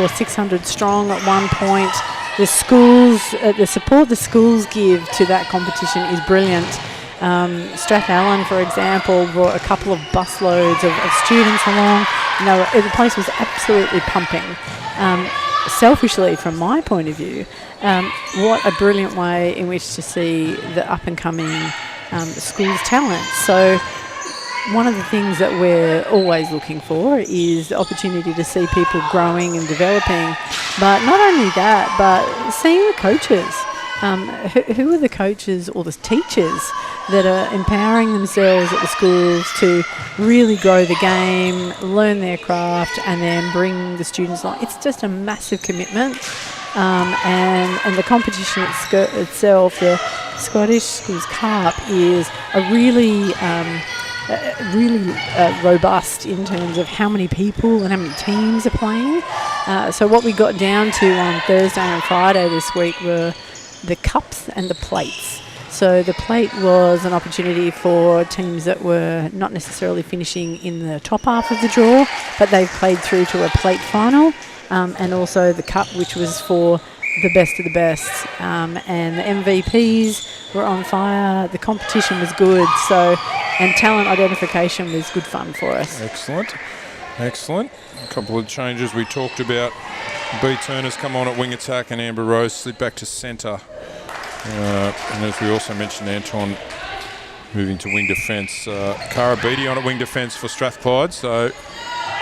or 600 strong at one point. The schools, the support the schools give to that competition is brilliant. Strathallan, for example, brought a couple of busloads of students along. The place was absolutely pumping. Selfishly, from my point of view, what a brilliant way in which to see the up-and-coming schools' talent. So one of the things that we're always looking for is the opportunity to see people growing and developing. But not only that, but seeing the coaches. Who are the coaches or the teachers that are empowering themselves at the schools to really grow the game, learn their craft, and then bring the students along? It's just a massive commitment. And the competition itself, the Scottish Schools Cup, is a really robust in terms of how many people and how many teams are playing. So what we got down to on Thursday and Friday this week were the cups and the plates. So the plate was an opportunity for teams that were not necessarily finishing in the top half of the draw, but they've played through to a plate final, and also the cup, which was for the best of the best. And the MVPs were on fire. The competition was good. So and talent identification was good fun for us. Excellent. Excellent. A couple of changes we talked about. B. Turner's come on at wing attack and Amber Rose slid back to centre. And as we also mentioned, Anton moving to wing defence. Cara Beattie on at wing defence for Strathclyde. So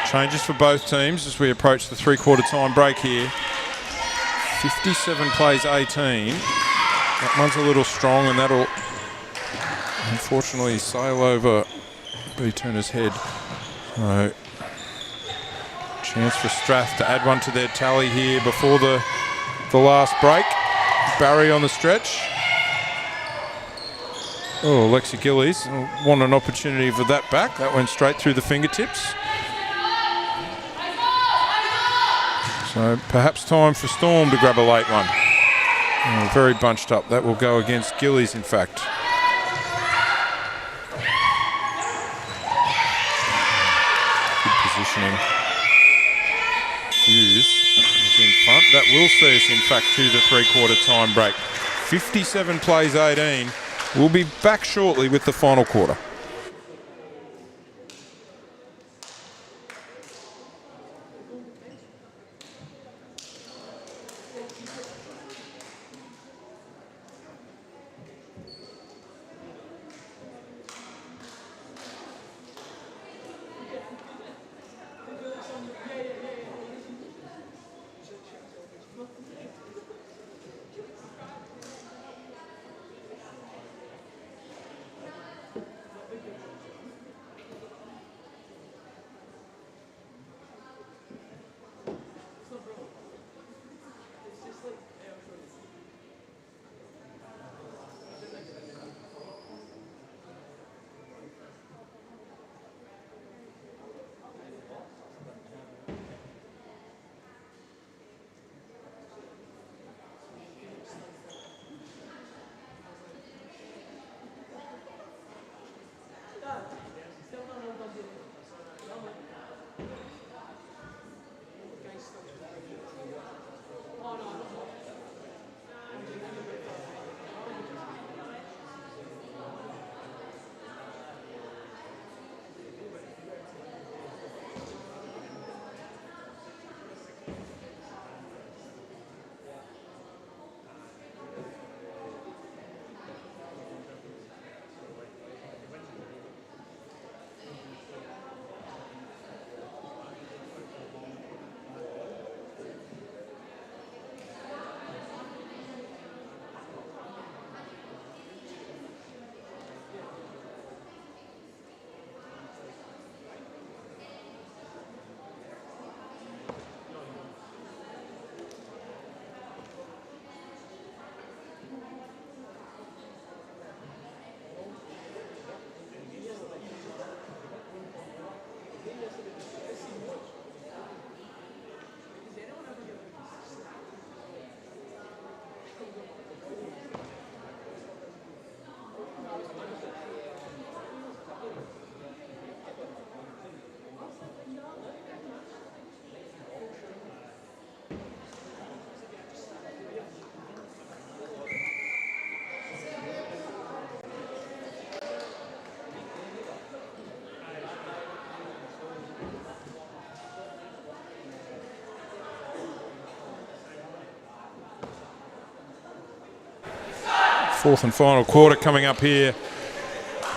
changes for both teams as we approach the three-quarter time break here. 57 plays 18. That one's a little strong, and that'll unfortunately sail over B. Turner's head. So chance for Strath to add one to their tally here before the last break. Barry on the stretch. Oh, Lexi Gillies want an opportunity for that back. That went straight through the fingertips. So perhaps time for Storm to grab a late one. Oh, very bunched up. That will go against Gillies, in fact. Good positioning. Hughes is in front. That will see us, in fact, to the three-quarter time break. 57 plays 18. We'll be back shortly with the final quarter. Fourth and final quarter coming up here.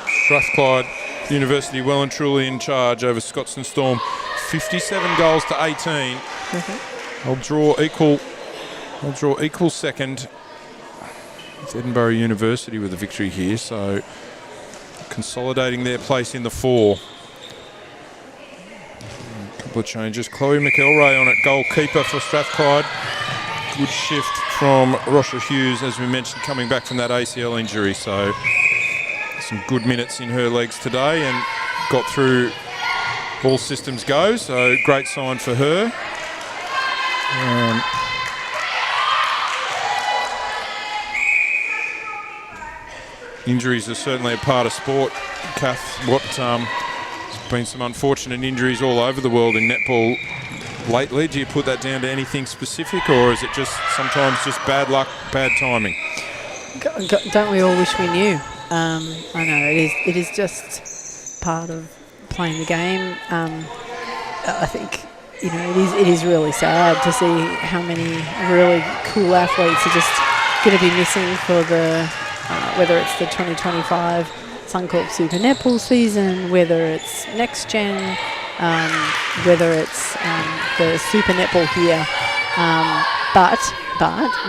Strathclyde University well and truly in charge over Scotstoun Storm. 57 goals to 18. I'll draw equal second. It's Edinburgh University with a victory here, so consolidating their place in the four. A couple of changes. Chloe McElroy on it, goalkeeper for Strathclyde. Good shift from Rosha Hughes, as we mentioned, coming back from that ACL injury. So some good minutes in her legs today and got through all systems go. So great sign for her. Injuries are certainly a part of sport, Kath. There's been some unfortunate injuries all over the world in netball lately. Do you put that down to anything specific, or is it just sometimes just bad luck, bad timing? Don't we all wish we knew? I know it is just part of playing the game. I think it is really sad to see how many really cool athletes are just going to be missing for the whether it's the 2025 Suncorp Super Netball season, whether it's next gen, whether it's the Super Netball here. But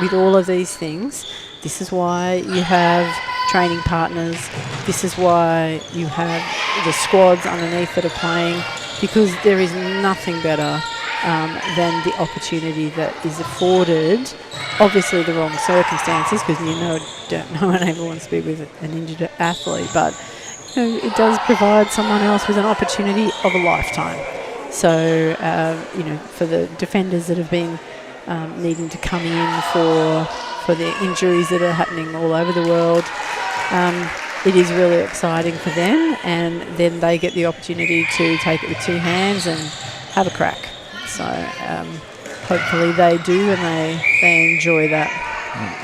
with all of these things, this is why you have training partners. This is why you have the squads underneath that are playing, because there is nothing better than the opportunity that is afforded. Obviously the wrong circumstances, because no one ever wants to be with an injured athlete, but it does provide someone else with an opportunity of a lifetime. So for the defenders that have been needing to come in for the injuries that are happening all over the world, it is really exciting for them, and then they get the opportunity to take it with two hands and have a crack. So hopefully they do, and they enjoy that.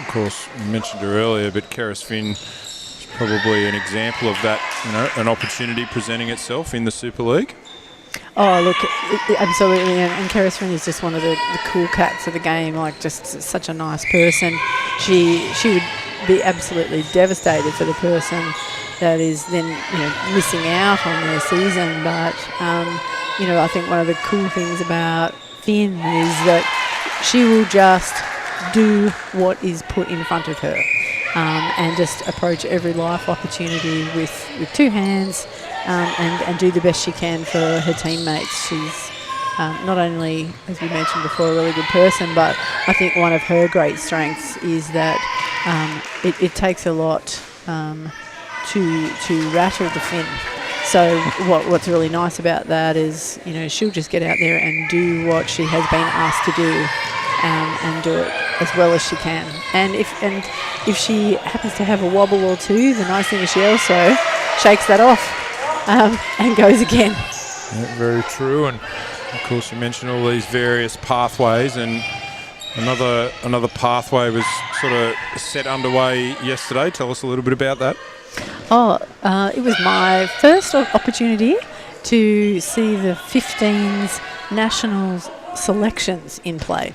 Of course, you mentioned her earlier, but Keris Finn is probably an example of that, an opportunity presenting itself in the Super League. Oh, look, absolutely. And Keris Finn is just one of the cool cats of the game, like just such a nice person. She would be absolutely devastated for the person that is then, missing out on their season. But, I think one of the cool things about Finn is that she will just do what is put in front of her, and just approach every life opportunity with two hands, and do the best she can for her teammates. She's not only, as we mentioned before, a really good person, but I think one of her great strengths is that it takes a lot to rattle the Finn. So what's really nice about that is, she'll just get out there and do what she has been asked to do, and do it as well as she can. And if she happens to have a wobble or two, the nice thing is she also shakes that off and goes again. Yeah, very true. And of course, you mentioned all these various pathways, and another pathway was sort of set underway yesterday. Tell us a little bit about that. It was my first opportunity to see the 15s nationals selections in play.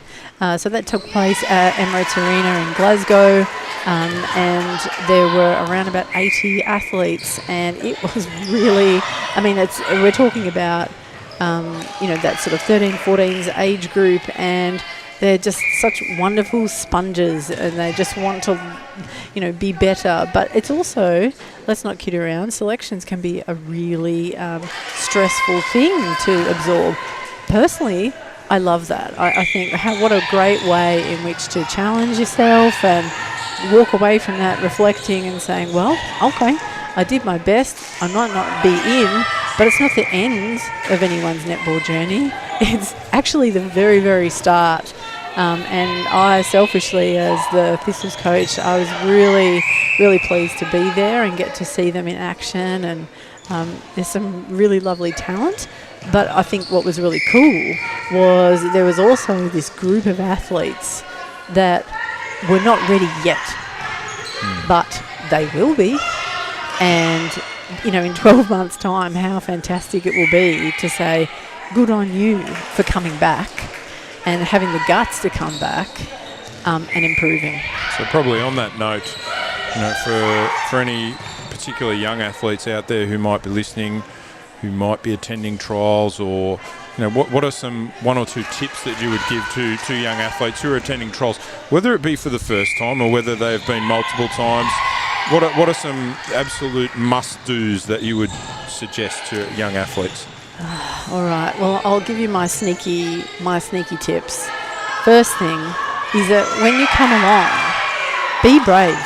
So that took place at Emirates Arena in Glasgow, and there were around about 80 athletes, and it was really, we're talking about, that sort of 13, 14s age group, and they're just such wonderful sponges, and they just want to, be better. But it's also, let's not kid around, selections can be a really stressful thing to absorb. Personally, I love that. I think what a great way in which to challenge yourself and walk away from that reflecting and saying, well, okay, I did my best. I might not be in, but it's not the end of anyone's netball journey. It's actually the very, very start. And I selfishly, as the Thistles coach, I was really, really pleased to be there and get to see them in action. And there's some really lovely talent. But I think what was really cool was there was also this group of athletes that were not ready yet, but they will be. And, in 12 months' time, how fantastic it will be to say, good on you for coming back and having the guts to come back and improving. So probably on that note, for any particular young athletes out there who might be listening, who might be attending trials, or what are some one or two tips that you would give to young athletes who are attending trials, whether it be for the first time or whether they've been multiple times? What are some absolute must-dos that you would suggest to young athletes? All right. Well, I'll give you my sneaky tips. First thing is that when you come along, be brave.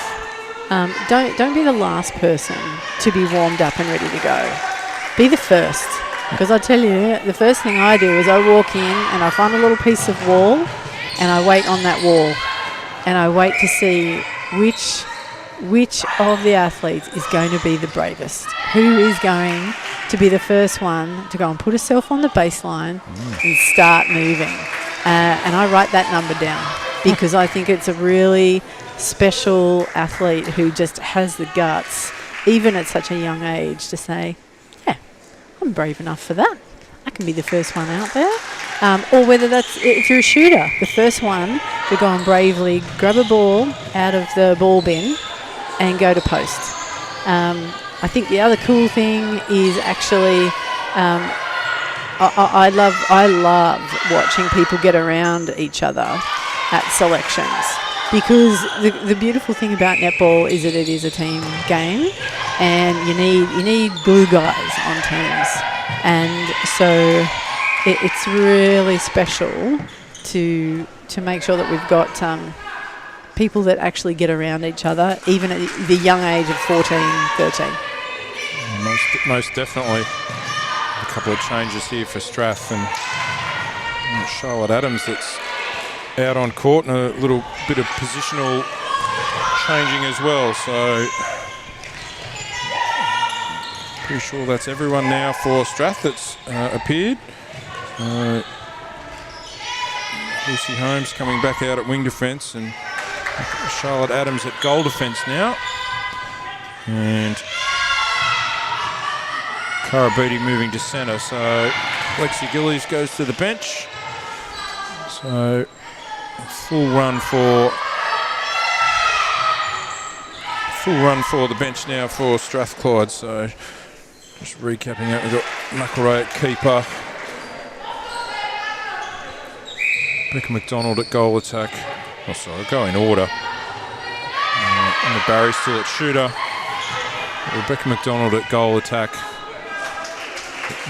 Don't be the last person to be warmed up and ready to go. Be the first. Because I tell you, the first thing I do is I walk in and I find a little piece of wall and I wait on that wall and I wait to see which of the athletes is going to be the bravest. Who is going to be the first one to go and put herself on the baseline and start moving. And I write that number down because I think it's a really special athlete who just has the guts even at such a young age, to say, yeah, I'm brave enough for that. I can be the first one out there. Or whether that's, if you're a shooter, the first one to go and bravely grab a ball out of the ball bin and go to post. I think the other cool thing is actually, I love watching people get around each other at selections, because the beautiful thing about netball is that it is a team game, and you need glue guys on teams, and so it's really special to make sure that we've got people that actually get around each other, even at the young age of 14, 13. Most definitely. A couple of changes here for Strath, and Charlotte Adams that's out on court, and a little bit of positional changing as well. So pretty sure that's everyone now for Strath that's appeared. Lucy Holmes coming back out at wing defence, and Charlotte Adams at goal defence now. And Cara Beattie moving to centre, so Lexi Gillies goes to the bench. So full run for the bench now for Strathclyde. So just recapping that, we've got McElroy at keeper, Becca McDonald at goal attack. Oh, sorry, I'll go in order. Emma Barry still at shooter. Rebecca McDonald at goal attack.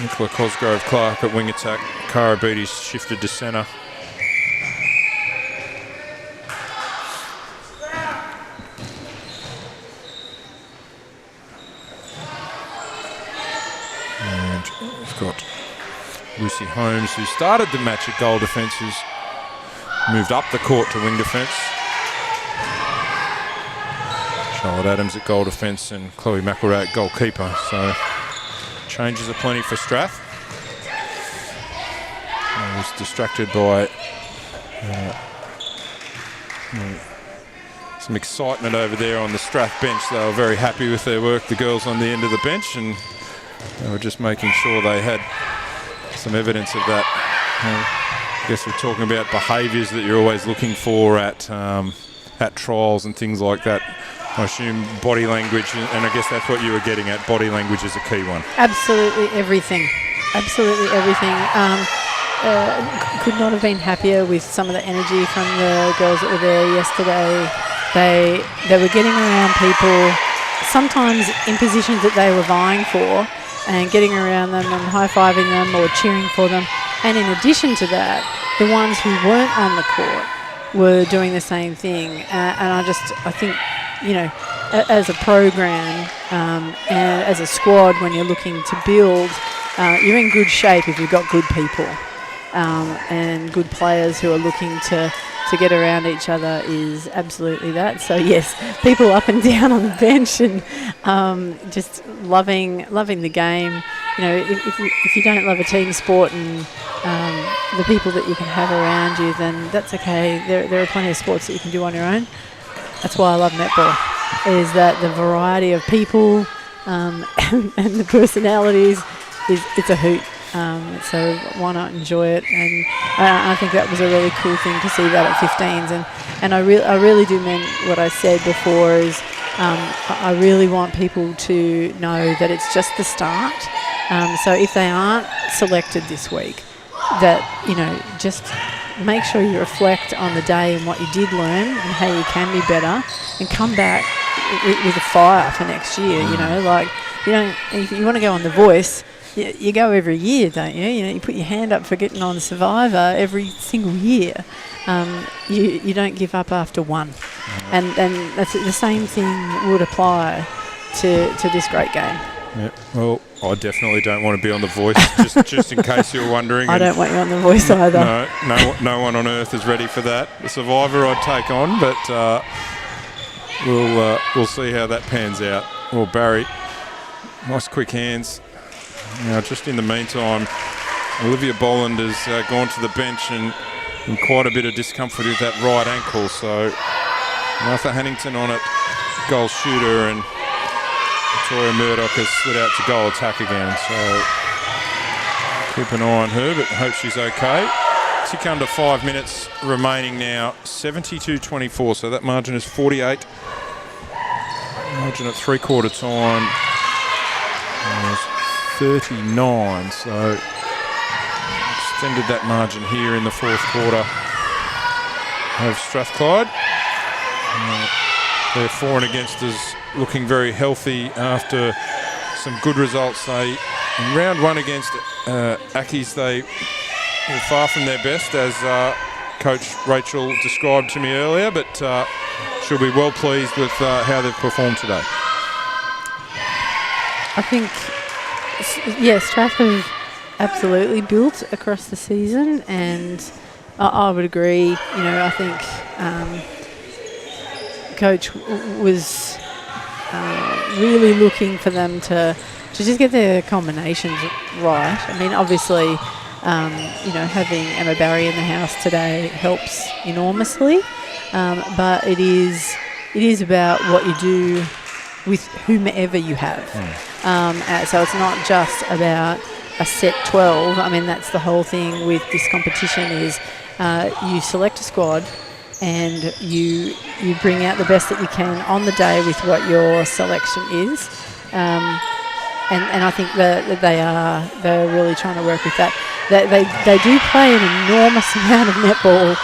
Nicola Cosgrove Clark at wing attack. Cara Beattie's shifted to centre. And we've got Lucy Holmes, who started the match at goal defence, who's moved up the court to wing defence. Charlotte Adams at goal defence and Chloe McElroy at goalkeeper. So changes are plenty for Strath. I was distracted by some excitement over there on the Strath bench. They were very happy with their work, the girls on the end of the bench, and they were just making sure they had some evidence of that. I guess we're talking about behaviours that you're always looking for at trials and things like that. I assume body language, and I guess that's what you were getting at. Body language is a key one. Absolutely everything. Absolutely everything. Could not have been happier with some of the energy from the girls that were there yesterday. They were getting around people, sometimes in positions that they were vying for, and getting around them and high-fiving them or cheering for them. And in addition to that, the ones who weren't on the court were doing the same thing. And I think, you know, as a program and as a squad, when you're looking to build, you're in good shape if you've got good people and good players who are looking to get around each other is absolutely that. So yes, people up and down on the bench and just loving the game. You know, if you don't love a team sport and the people that you can have around you, then that's okay. There are plenty of sports that you can do on your own. That's why I love netball, is that the variety of people and the personalities, it's a hoot. So why not enjoy it? And I think that was a really cool thing to see that at 15s. And I really do mean what I said before is I really want people to know that it's just the start. So if they aren't selected this week, that, you know, just make sure you reflect on the day and what you did learn and how you can be better, and come back with a fire for next year. You know, like, you don't, if you want to go on The Voice, you go every year, don't you? You know, you put your hand up for getting on Survivor every single year. You don't give up after one. And that's the same thing would apply to this great game. Yeah, well, I definitely don't want to be on The Voice, just in case you were wondering. I don't want you on The Voice either. No one on earth is ready for that. The Survivor I'd take on, but we'll see how that pans out. Well, Barry, nice quick hands. Now, just in the meantime, Olivia Boland has gone to the bench and in quite a bit of discomfort with that right ankle. So Martha Hannington on it, goal shooter, and Sawyer Murdoch has slid out to goal attack again. So keep an eye on her, but hope she's okay. Tick under 5 minutes remaining now. 72-24, so that margin is 48. Margin at three-quarter time was 39, so extended that margin here in the fourth quarter of Strathclyde. Their for and against is looking very healthy after some good results. They, in round one against Accies, they were far from their best, as Coach Rachel described to me earlier, but she'll be well pleased with how they've performed today. I think, yes, Strath have absolutely built across the season, and I would agree. You know, I think Coach was really looking for them to just get their combinations right. I mean, obviously, you know, having Emma Barry in the house today helps enormously, but it is about what you do with whomever you have. So it's not just about a set 12. I mean, that's the whole thing with this competition is you select a squad and you bring out the best that you can on the day with what your selection is. And I think that they're really trying to work with that. They do play an enormous amount of netball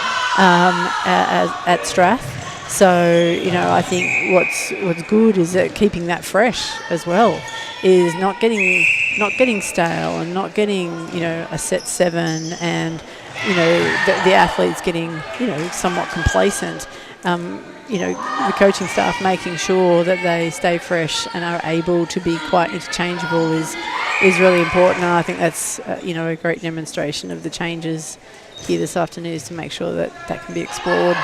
at Strath. So, you know, I think what's good is that keeping that fresh as well, is not getting stale and not getting, you know, a set 7 and, you know, the athletes getting, you know, somewhat complacent. You know, the coaching staff making sure that they stay fresh and are able to be quite interchangeable is really important. And I think that's, you know, a great demonstration of the changes here this afternoon, is to make sure that can be explored.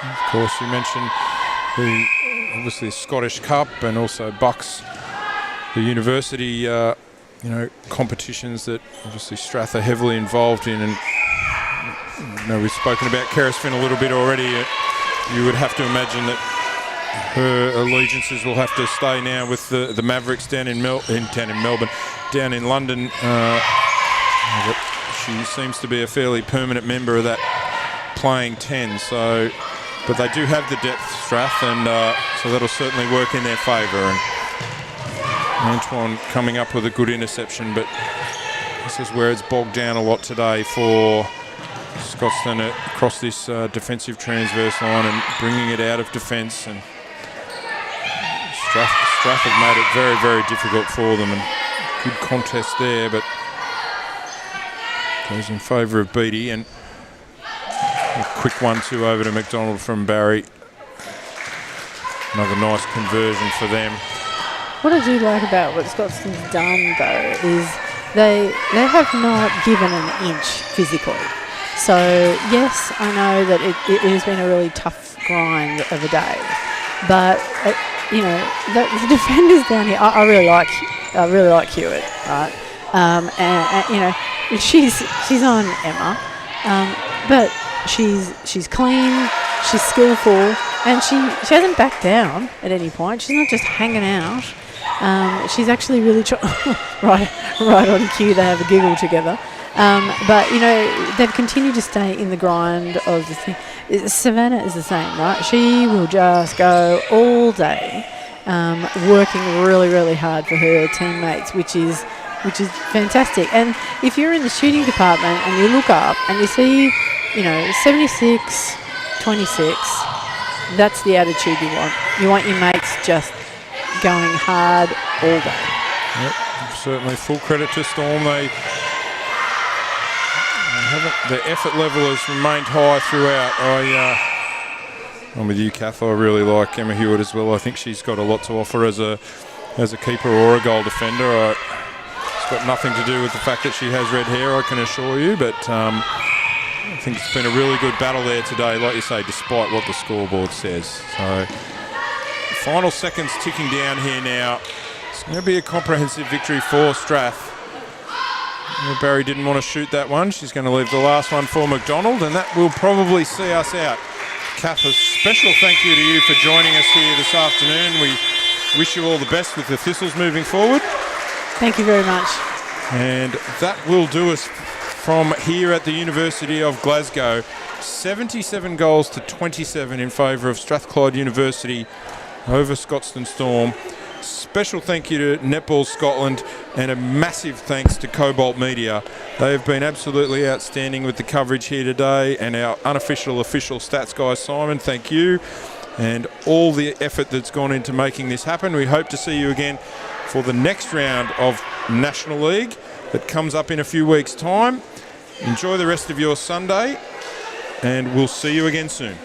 Of course, you mentioned obviously the Scottish Cup and also Bucks, the university, you know, competitions that obviously Strath are heavily involved in. And you know, we've spoken about Kerrisfin a little bit already. You would have to imagine that her allegiances will have to stay now with the Mavericks down in Melbourne, down in London. She seems to be a fairly permanent member of that playing 10. So, but they do have the depth, Strath, and so that'll certainly work in their favour. And Antoine coming up with a good interception, but this is where it's bogged down a lot today for Scotstoun across this defensive transverse line and bringing it out of defence. And Strath have made it very, very difficult for them, and good contest there, but goes in favour of Beattie. And a quick 1-2 over to McDonald from Barry. Another nice conversion for them. What I do like about what Scotstoun's done, though, is they have not given an inch physically. So, yes, I know that it has been a really tough grind of a day, but you know, the defenders down here, I really like Hewitt, right? And you know, she's on Emma, but she's clean, she's skillful, and she hasn't backed down at any point. She's not just hanging out. She's actually really right on cue. They have a giggle together. But, you know, they've continued to stay in the grind of the thing. Savannah is the same, right? She will just go all day, working really, really hard for her teammates, which is fantastic. And if you're in the shooting department and you look up and you see, you know, 76, 26, that's the attitude you want. You want your mates just going hard all day. Yep, certainly full credit to Storm. The effort level has remained high throughout. I'm with you, Kath. I really like Emma Hewitt as well. I think she's got a lot to offer as a keeper or a goal defender. It's got nothing to do with the fact that she has red hair, I can assure you, but I think it's been a really good battle there today, like you say, despite what the scoreboard says. So, the final seconds ticking down here now. It's going to be a comprehensive victory for Strath. Barry didn't want to shoot that one. She's going to leave the last one for McDonald, and that will probably see us out. Kath, a special thank you to you for joining us here this afternoon. We wish you all the best with the Thistles moving forward. Thank you very much. And that will do us from here at the University of Glasgow. 77 goals to 27 in favour of Strathclyde University over Scotstoun Storm. Special thank you to Netball Scotland and a massive thanks to Cobalt Media. They have been absolutely outstanding with the coverage here today, and our unofficial official stats guy Simon, thank you, and all the effort that's gone into making this happen. We hope to see you again for the next round of National League that comes up in a few weeks' time. Enjoy the rest of your Sunday, and we'll see you again soon.